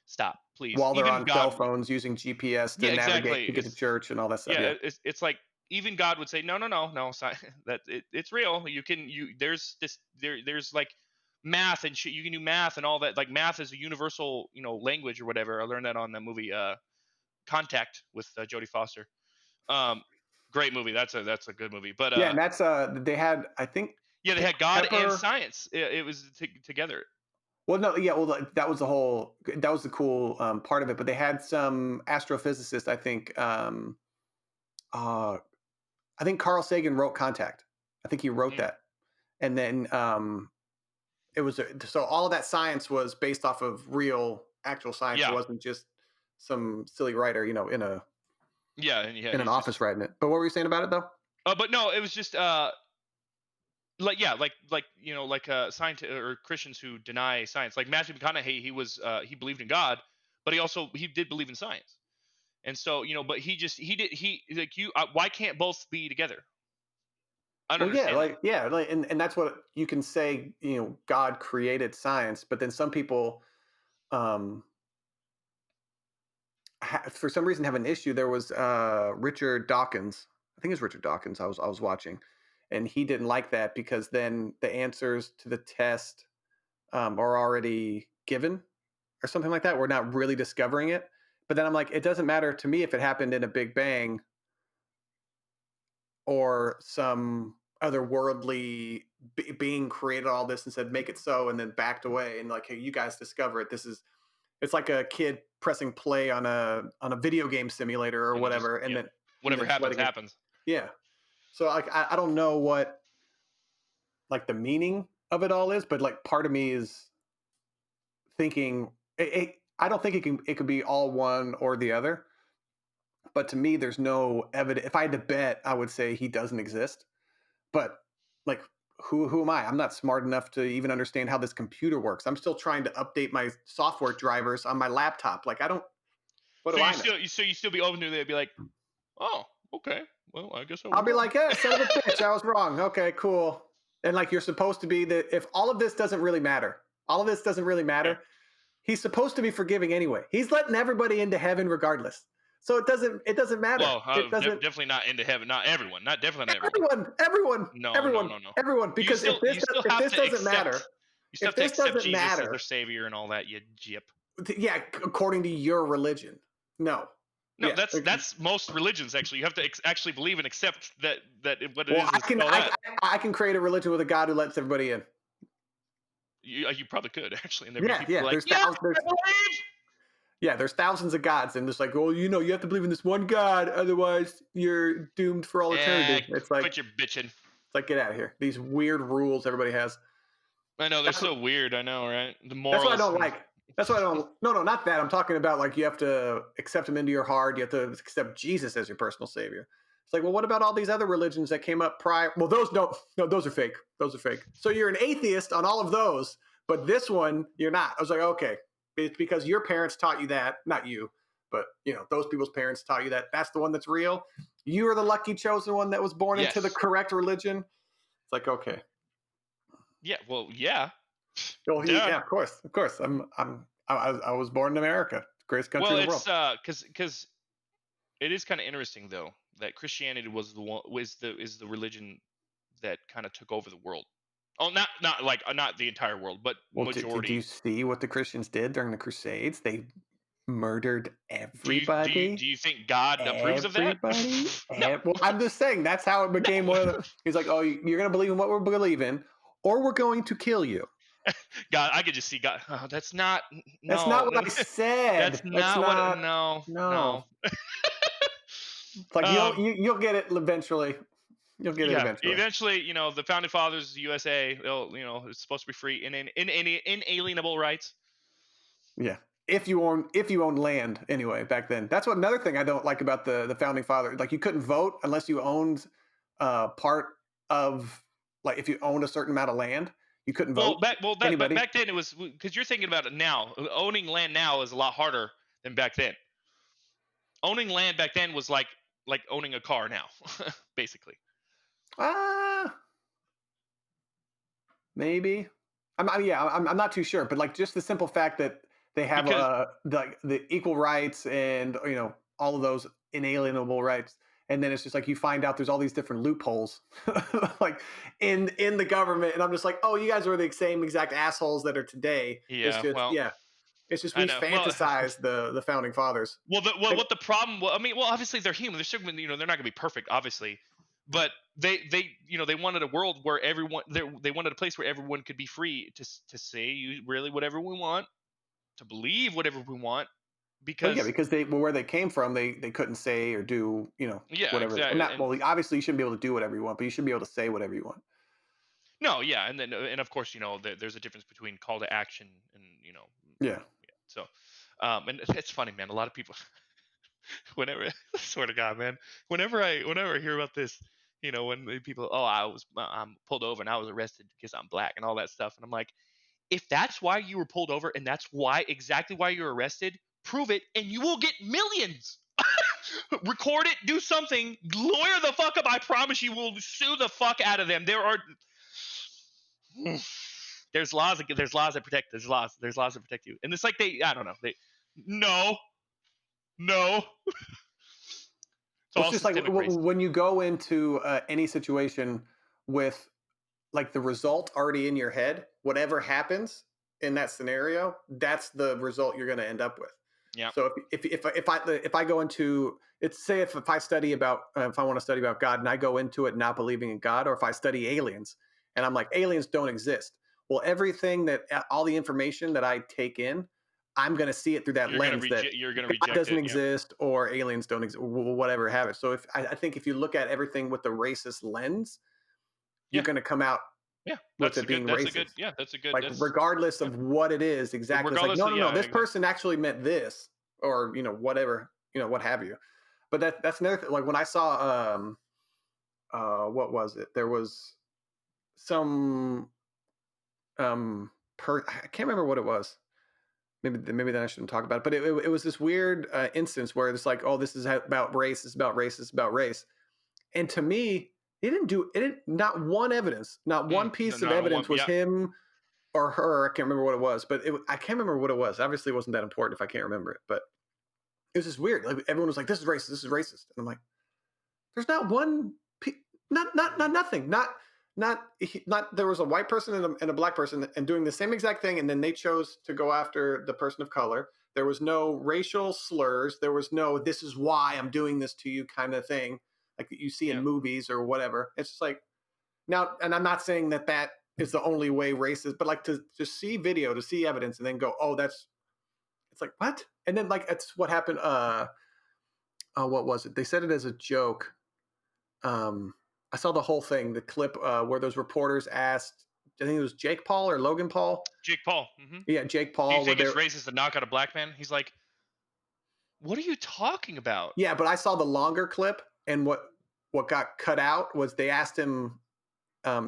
stop, please. while they're Even on cell God, phones using GPS to yeah, navigate exactly. to get to church and all that stuff. Yeah. It's like even God would say, no, that it's real. There's there's like math and shit. You can do math and all that. Like math is a universal language or whatever. I learned that on the movie Contact with Jodie Foster. Great movie. That's a good movie. But Yeah, and that's they had, I think, yeah, they had God and Pepper. science. It was together. Well, no, yeah, well, that was the cool part of it. But they had some astrophysicist, uh, I think Carl Sagan wrote Contact. I think he wrote that, and then it was so all of that science was based off of real, actual science. Yeah. It wasn't just some silly writer, in an office writing it. But what were you saying about it, though? But no, it was just like scientists or Christians who deny science. Like Matthew McConaughey, he believed in God, but he did believe in science. And so but why can't both be together? I don't understand. And that's what you can say. God created science, but then some people, for some reason, have an issue. There was Richard Dawkins. I think it's Richard Dawkins. I was watching, and he didn't like that because then the answers to the test are already given, or something like that. We're not really discovering it. But then I'm like, it doesn't matter to me if it happened in a Big Bang or some otherworldly being created all this and said make it so, and then backed away and like, hey, you guys discover it. It's like a kid pressing play on a video game simulator or And then just whatever, and then whatever just happens letting it. happens. Yeah. So like I don't know what like the meaning of it all is, but like part of me is thinking I don't think it could be all one or the other. But to me, there's no evidence. If I had to bet, I would say he doesn't exist. But like, who am I? I'm not smart enough to even understand how this computer works. I'm still trying to update my software drivers on my laptop. Like, I don't. What So do you I know? still you still be open to it? Be like, oh, okay, well, I guess I I'll was be wrong. like, yeah, son of a bitch, I was wrong. Okay, cool. And like, you're supposed to be that. If all of this doesn't really matter, all of this doesn't really Yeah. matter. He's supposed to be forgiving anyway. He's letting everybody into heaven regardless. So it doesn't matter. Well, It doesn't. definitely not into heaven. Not everyone. Not definitely not everyone. No, no, no, no. Everyone. Because You still if have this to doesn't accept. matter, You still if have to this accept doesn't Jesus as their matter, savior and all that. You jip. yeah, according to your religion, no, No, yeah. that's most religions actually. You have to actually believe and accept what it Well, is all that. I can create a religion with a God who lets everybody in. You probably could actually, and there'd be Yeah, people yeah. like, yeah, I believe. Yeah, there's thousands of gods, and it's like, well, you have to believe in this one God, otherwise you're doomed for all Yeah, eternity. quit your bitching. It's like get out of here. These weird rules everybody has. I know they're That's what, so weird. I know, right? The that's what I morals don't and like. That's why I don't. No, no, not that. I'm talking about like you have to accept him into your heart. You have to accept Jesus as your personal savior. It's like, well, what about all these other religions that came up prior? Well, those don't. No, those are fake. Those are fake. So you're an atheist on all of those, but this one you're not. I was like, okay, it's because your parents taught you that. Not you, but those people's parents taught you that. That's the one that's real. You are the lucky chosen one that was born into the yes, correct religion. It's like, okay. yeah, well, yeah, Well, duh. yeah, of course, of course. I was born in America, greatest country Well, in the it's world. because it is kind of interesting though that Christianity was the religion that kind of took over the world. Oh, not like not the entire world, but Well, did you majority. see what the Christians did during the Crusades? They murdered Do everybody. you think God approves of that? Everybody. No. Well, I'm just saying that's how it became one of No. the. He's like, oh, you're gonna believe in what we're believing, or we're going to kill you. God, I could just see God. Oh, that's not That's not no. what I That's said. That's not what not. no, No. no. It's like Um you'll get it eventually. You'll get it yeah, eventually. eventually, the founding fathers of the USA, it's supposed to be free and in inalienable rights. Yeah. If you own land anyway back then. That's what another thing I don't like about the founding father. Like you couldn't vote unless you owned part of like if you owned a certain amount of land, you couldn't vote. Anybody. Back then it was because you're thinking about it now. Owning land now is a lot harder than back then. Owning land back then was like owning a car now, basically. Ah, maybe. I'm not too sure, but like just the simple fact that they have Because the equal rights and all of those inalienable rights, and then it's just like you find out there's all these different loopholes, like in the government, and I'm just like, oh, you guys are the same exact assholes that are today. It's yeah, just well, it's just I we know. Well, fantasize the founding fathers. what the problem? Well, I mean, well, obviously they're human. They're still, they're not going to be perfect, obviously, but they wanted a world where they wanted a place where everyone could be free to say really whatever we want, to believe whatever we want, Well, yeah, because because where they came from, they couldn't say or do yeah, whatever. Well, exactly. not And well. Obviously, you shouldn't be able to do whatever you want, but you should be able to say whatever you want. no, yeah, and then and of course, there's a difference between call to action and Yeah. so, and it's funny, man. A lot of people, whenever, I swear to God, man, whenever I hear about this, when people, oh, I'm pulled over and I was arrested because I'm black and all that stuff, and I'm like, if that's why you were pulled over and that's exactly why you're arrested, prove it, and you will get millions. Record it, do something, lawyer the fuck up. I promise you will sue the fuck out of them. There's laws that protect. There's laws that protect you, and it's like I don't know, no, no. It's Well, all it's just like systemic racism. when you go into any situation with like the result already in your head, whatever happens in that scenario, that's the result you're going to end up with. Yeah. So if I go into it's say if I study about if I want to study about God and I go into it not believing in God, or if I study aliens and I'm like aliens don't exist. Well, everything that all the information that I take in, I'm going to see it through that lens that You're gonna God reject doesn't it. Yeah. exist or aliens don't exist, whatever have it. So if I think if you look at everything with the racist lens, you're Yeah. going to come out Yeah. with it being That's a good. racist. Yeah. That's a good. Like That's regardless yeah. of what it is exactly, it's like Regardless no, of no, no, yeah. this Exactly. person actually meant this, or whatever, what have you. But that's another thing. Like when I saw what was it? There was some I can't remember what it was. Maybe then I shouldn't talk about it. But it was this weird instance where it's like, oh, this is about race. This is about race. This is about race. And to me, not one evidence, not one piece of Not a one. evidence was Yeah. him or her. I can't remember what it was, but I can't remember what it was. Obviously, it wasn't that important if I can't remember it. But it was just weird. Like everyone was like, "This is racist. This is racist," and I'm like, "There's not one, not nothing, not." There was a white person and a black person and doing the same exact thing, and then they chose to go after the person of color. There was no racial slurs. There was no "this is why I'm doing this to you" kind of thing, like that you see in Yeah. movies or whatever. It's just like now, and I'm not saying that is the only way race is, but like to see video, to see evidence, and then go, "Oh, that's." It's like what? And then like that's what happened. What was it? They said it as a joke. Um, I saw the whole thing, the clip where those reporters asked, I think it was Jake Paul or Logan Paul. Jake Paul. Yeah, Jake Do you Paul. Where think it's they're racist to knock out a black man? He's like, what are you talking about? yeah, but I saw the longer clip, and what got cut out was they asked him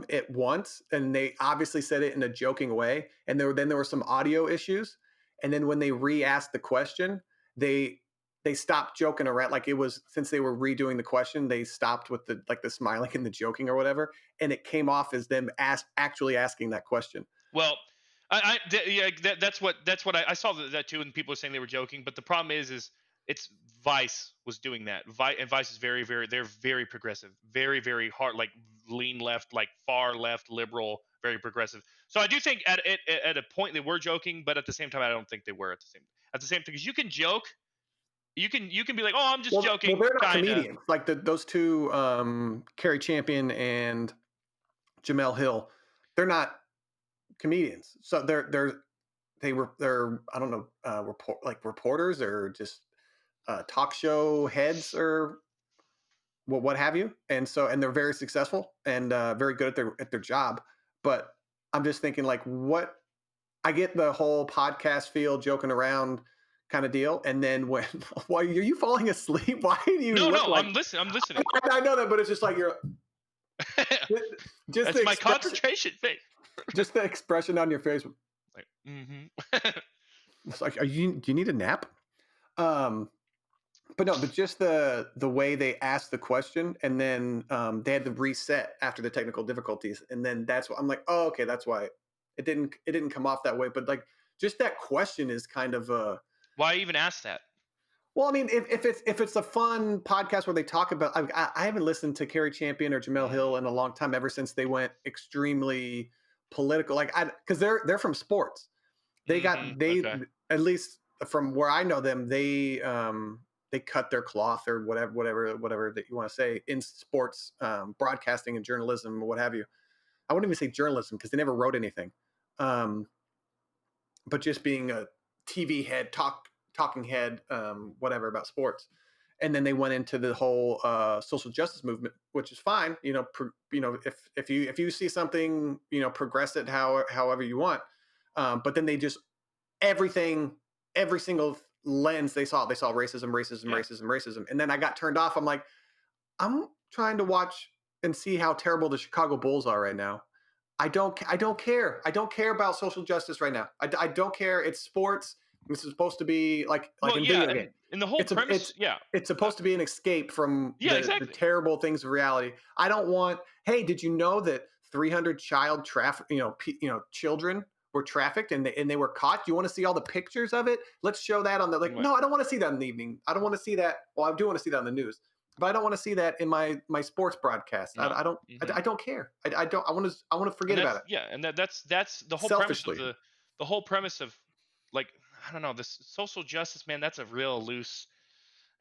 it once, and they obviously said it in a joking way, and there were some audio issues, and then when they re-asked the question, they stopped joking around. Like it was since they were redoing the question, they stopped with the smiling and the joking or whatever, and it came off as them actually asking that question. Well, yeah, that's what I saw that too, and people were saying they were joking. But the problem is it's Vice was doing that. And Vice is they're very progressive, very very hard, like lean left, like far left, liberal, very progressive. So I do think at a point they were joking, but at the same time I don't think they were at the same time because you can joke, you can be like, oh, I'm just Well, joking, they're not kinda. comedians. Like those two, Carrie Champion and Jamel Hill, they're not comedians. So they're I don't know reporters or just talk show heads or what have you. And they're very successful and very good at their job. But I'm just thinking like what I get the whole podcast feel, joking around kind of deal. And then when why are you falling asleep? Why do you No, look no, like I'm listening. I know that, but it's just like you're just That's the my expression, concentration face. just the expression on your face. Like, mm-hmm. It's like, do you need a nap? Um, but no, but just the way they asked the question, and then they had to reset after the technical difficulties, and then that's what I'm like, oh, okay, that's why it didn't come off that way. But like, just that question is kind of Why even ask that? well, I mean, if it's a fun podcast where they talk about, I haven't listened to Carrie Champion or Jamel Hill in a long time, ever since they went extremely political, like because they're from sports. They Okay. at least from where I know them, they cut their cloth or whatever that you want to say in sports broadcasting and journalism or what have you. I wouldn't even say journalism because they never wrote anything, um, but just being a TV head, talking head, whatever about sports. And then they went into the whole social justice movement, which is fine. If you see something, progress it however you want. But then they just everything, every single lens they saw racism, racism, Yeah. racism, racism. And then I got turned off. I'm like, I'm trying to watch and see how terrible the Chicago Bulls are right now. I don't care. I don't care about social justice right now. I don't care. It's sports. This is supposed to be like Well, in yeah, video game. and the whole premise, yeah, It's supposed to be an escape from yeah, the exactly. terrible things of reality. I don't want. Hey, did you know that 300 children were trafficked and they were caught? Do you want to see all the pictures of it? Let's show that on the Right. No, I don't want to see that in the evening. I don't want to see that. Well, I do want to see that on the news, but I don't want to see that in my sports broadcast. No. I don't. I don't care. I don't. I want to forget And about it. yeah, and that's the whole premise of Selfishly. the whole premise of like I don't know, this social justice, man. That's a real loose.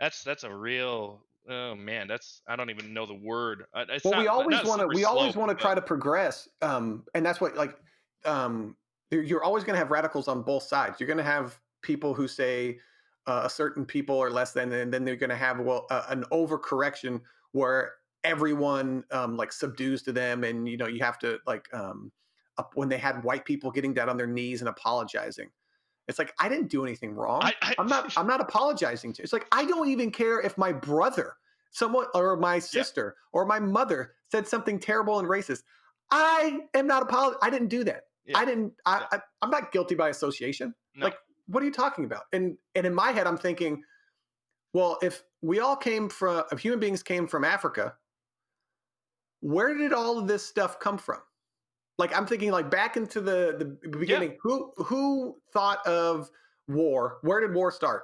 That's a real. Oh man, that's I don't even know the word. It's Well, not not a slippery we always slope, want to but try to progress, and that's what like you're always going to have radicals on both sides. You're going to have people who say a certain people are less than, and then they're going to have an overcorrection where everyone like subdues to them, and you have to like when they had white people getting down on their knees and apologizing. It's like I didn't do anything wrong. I I'm not apologizing to. It's like I don't even care if my brother, someone or my yeah, sister or my mother said something terrible and racist. I am not apologizing. I didn't do that. yeah, yeah. I'm not guilty by association. No, Like what are you talking about? And in my head I'm thinking, well, if we all came from if human beings came from Africa, where did all of this stuff come from? Like I'm thinking like back into the yeah, beginning, who thought of war? Where did war start?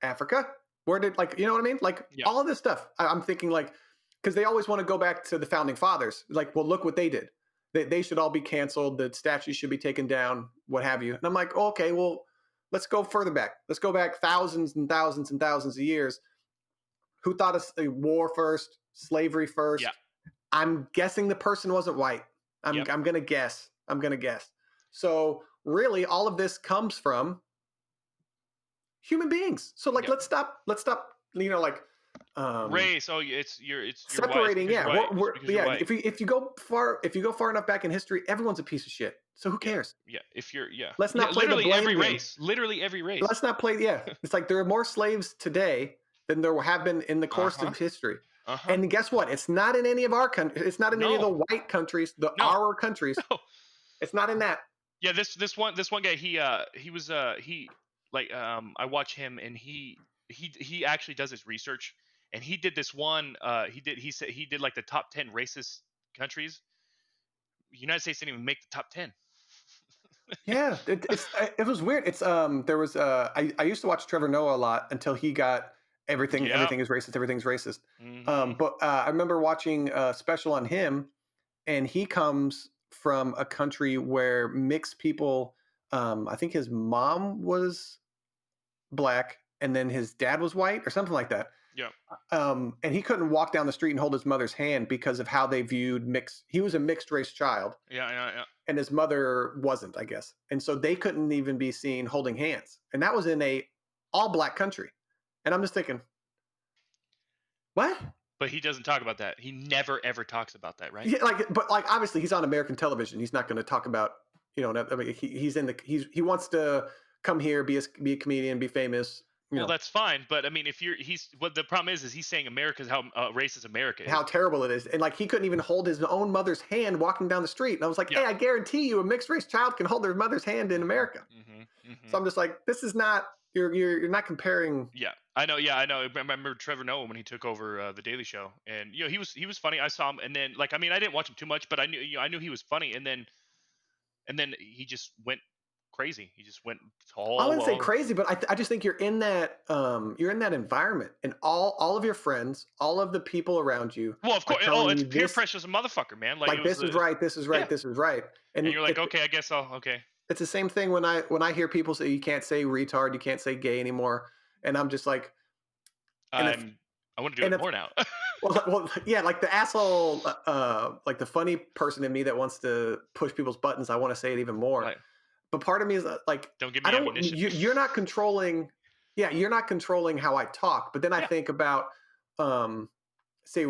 Africa? Where did like you know what I mean? Like yeah, all of this stuff. I'm thinking like because they always want to go back to the founding fathers. Like, well, look what they did. They should all be canceled. The statues should be taken down. What have you? And I'm like, oh, okay, well, let's go further back. Let's go back thousands and thousands and thousands of years. Who thought of war first? Slavery yeah, first? I'm guessing the person wasn't white. yep, I'm gonna guess. I'm gonna guess. So really, all of this comes from human beings. So like, yep. let's stop. Like um, Race. Oh, it's you're white. It's separating. because you're Yeah, white. It's because you're yeah. white. If you go far enough back in history, everyone's a piece of shit. So who Yeah, cares? yeah. If you're yeah, Let's yeah. not play the Literally every blame game. race. Literally every race. Let's not play. Yeah, it's like there are more slaves today than there have been in the Uh course huh. of history. Uh huh. And guess what? It's not in any of our countries. It's not in any of the No, white countries, the no, our countries. no. It's not in that. Yeah, this one guy, he was he like I watch him, and he actually does his research, and he did this one he said he did like the top 10 racist countries. United States didn't even make the top 10. Yeah, it was weird. It's there was I used to watch Trevor Noah a lot until he got Yeah. everything is racist, everything's racist. Mhm. But I remember watching a special on him, and he comes from a country where mixed people. I think his mom was black, and then his dad was white, or something like that. Yeah. And he couldn't walk down the street and hold his mother's hand because of how they viewed mixed. He was a mixed race child, Yeah, yeah, yeah. and his mother wasn't, I guess. And so they couldn't even be seen holding hands. And that was in a all black country. And I'm just thinking, what? But he doesn't talk about that. He never ever talks about that, right? Yeah, like, but like, obviously, he's on American television. He's not going to talk about, I mean, he wants to come here, be a comedian, be famous. Well, that's fine, but I mean, if you're he's what the problem is he's saying America's how racist America How is. terrible it is. And like, he couldn't even hold his own mother's hand walking down the street. And I was like, Yeah. hey, I guarantee you, a mixed race child can hold their mother's hand in America. Mm-hmm. So I'm just like, this is not. You're not comparing. Yeah, I know. Yeah, I know. I remember Trevor Noah when he took over the Daily Show, and he was funny. I saw him, and then like I mean I didn't watch him too much, but I knew he was funny, and then he just went crazy. He just went I wouldn't say all crazy, but I just think you're in that environment, and all of your friends, all of the people around you well, of are course. Oh, telling it's you peer this, pressure as a motherfucker, man. Like it like was this is right, this is right, yeah, this is right, and and you're like, okay, I guess I'll okay. it's the same thing when I hear people say you can't say retard, you can't say gay anymore, and I'm just like, and if I want to do and it if more now. well yeah, like the asshole, like the funny person in me that wants to push people's buttons, I want to say it even more. Like, But part of me is like, don't give I me don't. ammunition. You're not controlling. Yeah, you're not controlling how I talk. But then I Yeah. think about, say,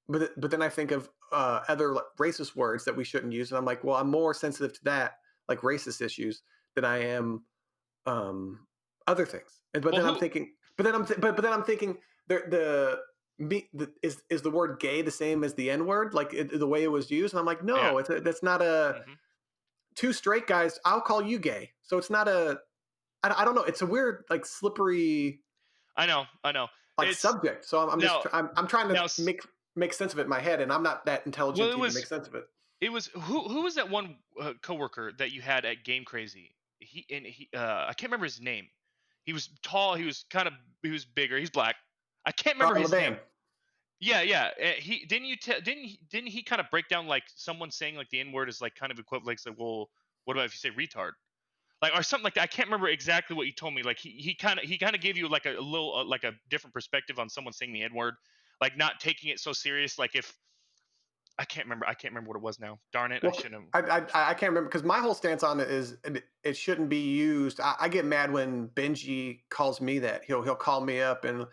but then I think of other like, racist words that we shouldn't use, and I'm like, well, I'm more sensitive to that, like racist issues, than I am other things. And but Well, then I'm who? thinking, but then I'm thinking is the word gay the same as the N word, like the way it was used? And I'm like, Yeah. no, that's not a Hmm. two straight guys, I'll call you gay. So it's not I don't know. It's a weird, like slippery, I know. I know. like It's subject. So now I'm trying to now. make sense of it in my head, and I'm not that Well, intelligent to even make sense of it. it was who was that one coworker that you had at Game Crazy? He I can't remember his name. He was tall. He was bigger. He's black. I can't remember his name. Levan. Yeah, yeah. He didn't you tell didn't he kind of break down like someone saying like the N word is like kind of equivalent like well what about if you say retard? like, or something like that. I can't remember exactly what you told me. Like he kind of gave you like a little like a different perspective on someone saying the N word, like not taking it so serious. Like if I can't remember what it was now. Darn it, I Well, shouldn't have. I can't remember because my whole stance on it is it shouldn't be used. I get mad when Benji calls me that. He'll call me up and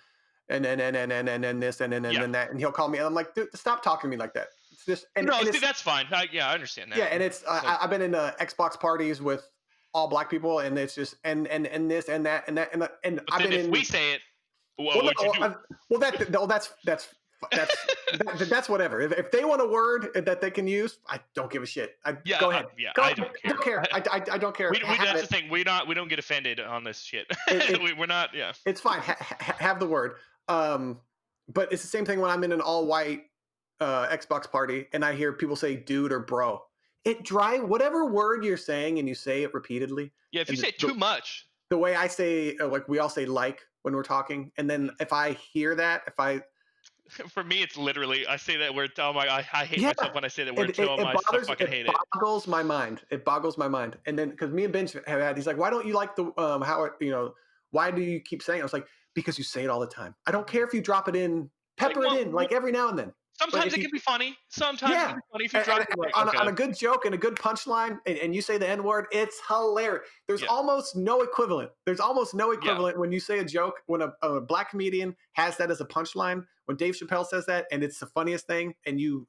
this and that, and he'll call me and I'm like, dude, stop talking to me like that. It's just No, and see, it's that's fine. I understand that. yeah, and it's Like, I've been in Xbox parties with all black people, and it's just and this and that and that and but I've then been if in. we say it, what Well, would you do? that's whatever. If they want a word that they can use, I don't give a shit. Yeah, Go ahead. Go I ahead. don't I care. don't care. I don't care. We Have that's it. the thing. We don't get offended on this shit. It, We're not. Yeah. it's fine. Have the word. But it's the same thing when I'm in an all white Xbox party and I hear people say dude or bro. It drive whatever word you're saying and you say it repeatedly. Yeah. If you And say it too much, the way I say, like we all say like when we're talking, and then if I hear that, if I for me, it's literally I say that word. Oh my! I hate yeah, myself when I say that word too. Oh my! I fucking hate it it. boggles my mind. It boggles my mind. And then because me and Benj have had, he's like, why don't you like the how it, why do you keep saying it? I was like, because you say it all the time. I don't care if you drop it in, Like, pepper it in, like every now and then. But sometimes if it you can be funny. Sometimes it can yeah, be funny if you drop it right. on, Okay. on a good joke and a good punchline, and you say the N word, it's hilarious. There's Yeah. almost no equivalent. There's almost no Yeah. equivalent when you say a joke, when a black comedian has that as a punchline, when Dave Chappelle says that, and it's the funniest thing, and you,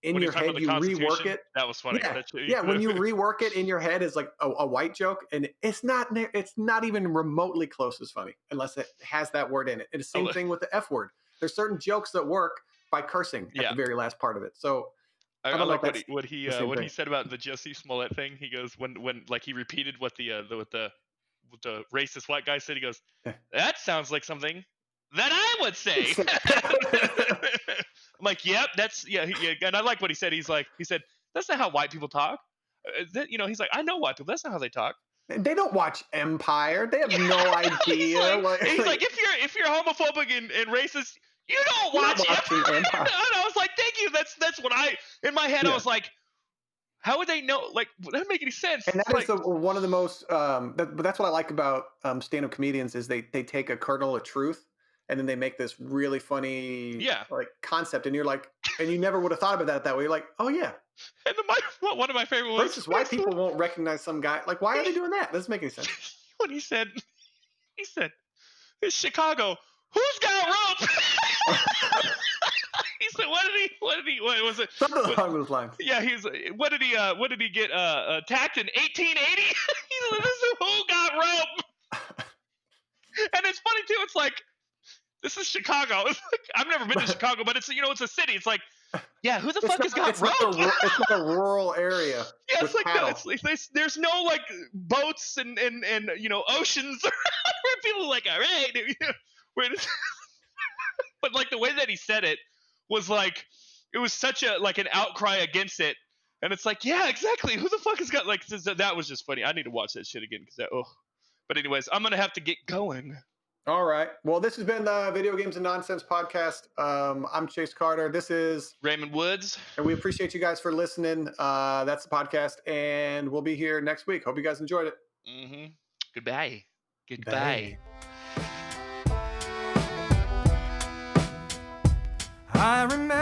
in When your he's talking head, about the you rework Constitution, it. that was funny. Yeah, That's, yeah. When you rework it in your head as like a white joke, and it's not even remotely close as funny unless it has that word in it. And the same thing with the F word. There's certain jokes that work by cursing at Yeah. the very last part of it. So I I don't know like if what that's he the same what thing. he said about the Jesse Smollett thing. He goes when like he repeated what the racist white guy said. He goes, that sounds like something that I would say. I'm like, yep, that's yeah. And I like what he said. He said that's not how white people talk. He's like, I know white people. That's not how they talk. They don't watch Empire. They have no idea. He's like, if you're homophobic and racist, you don't You're watch not watching Empire. Empire. And I was like, thank you. That's what in my head I was like, how would they know? Like, that doesn't make any sense. And that is one of the most. But that's what I like about stand-up comedians is they take a kernel of truth and then they make this really funny like concept, and you're like, and you never would have thought about that way. You're like, oh yeah. And one of my favorite ones. Racist white people won't recognize some guy. Like, why are they doing that? That doesn't make any sense. When he said, it's Chicago. Who's got rope? He said, what was it? Something along those lines. Yeah, what did he get attacked in 1880? He said, this is who got rope. And it's funny too, it's like, this is Chicago. It's like, I've never been to Chicago, but it's it's a city. It's like, yeah, who the fuck has got rope? It's not a rural area. Yeah, it's like there's no like boats and oceans where people are like, all right. But like the way that he said it was like, it was such a like an outcry against it, and it's like, yeah, exactly. Who the fuck has got like that was just funny. I need to watch that shit again because But anyways, I'm gonna have to get going. All right. Well, this has been the Video Games and Nonsense podcast. I'm Chase Carter. This is Raymond Woods, and we appreciate you guys for listening. That's the podcast, and we'll be here next week. Hope you guys enjoyed it. Mm-hmm. Goodbye. Goodbye. Bye. I remember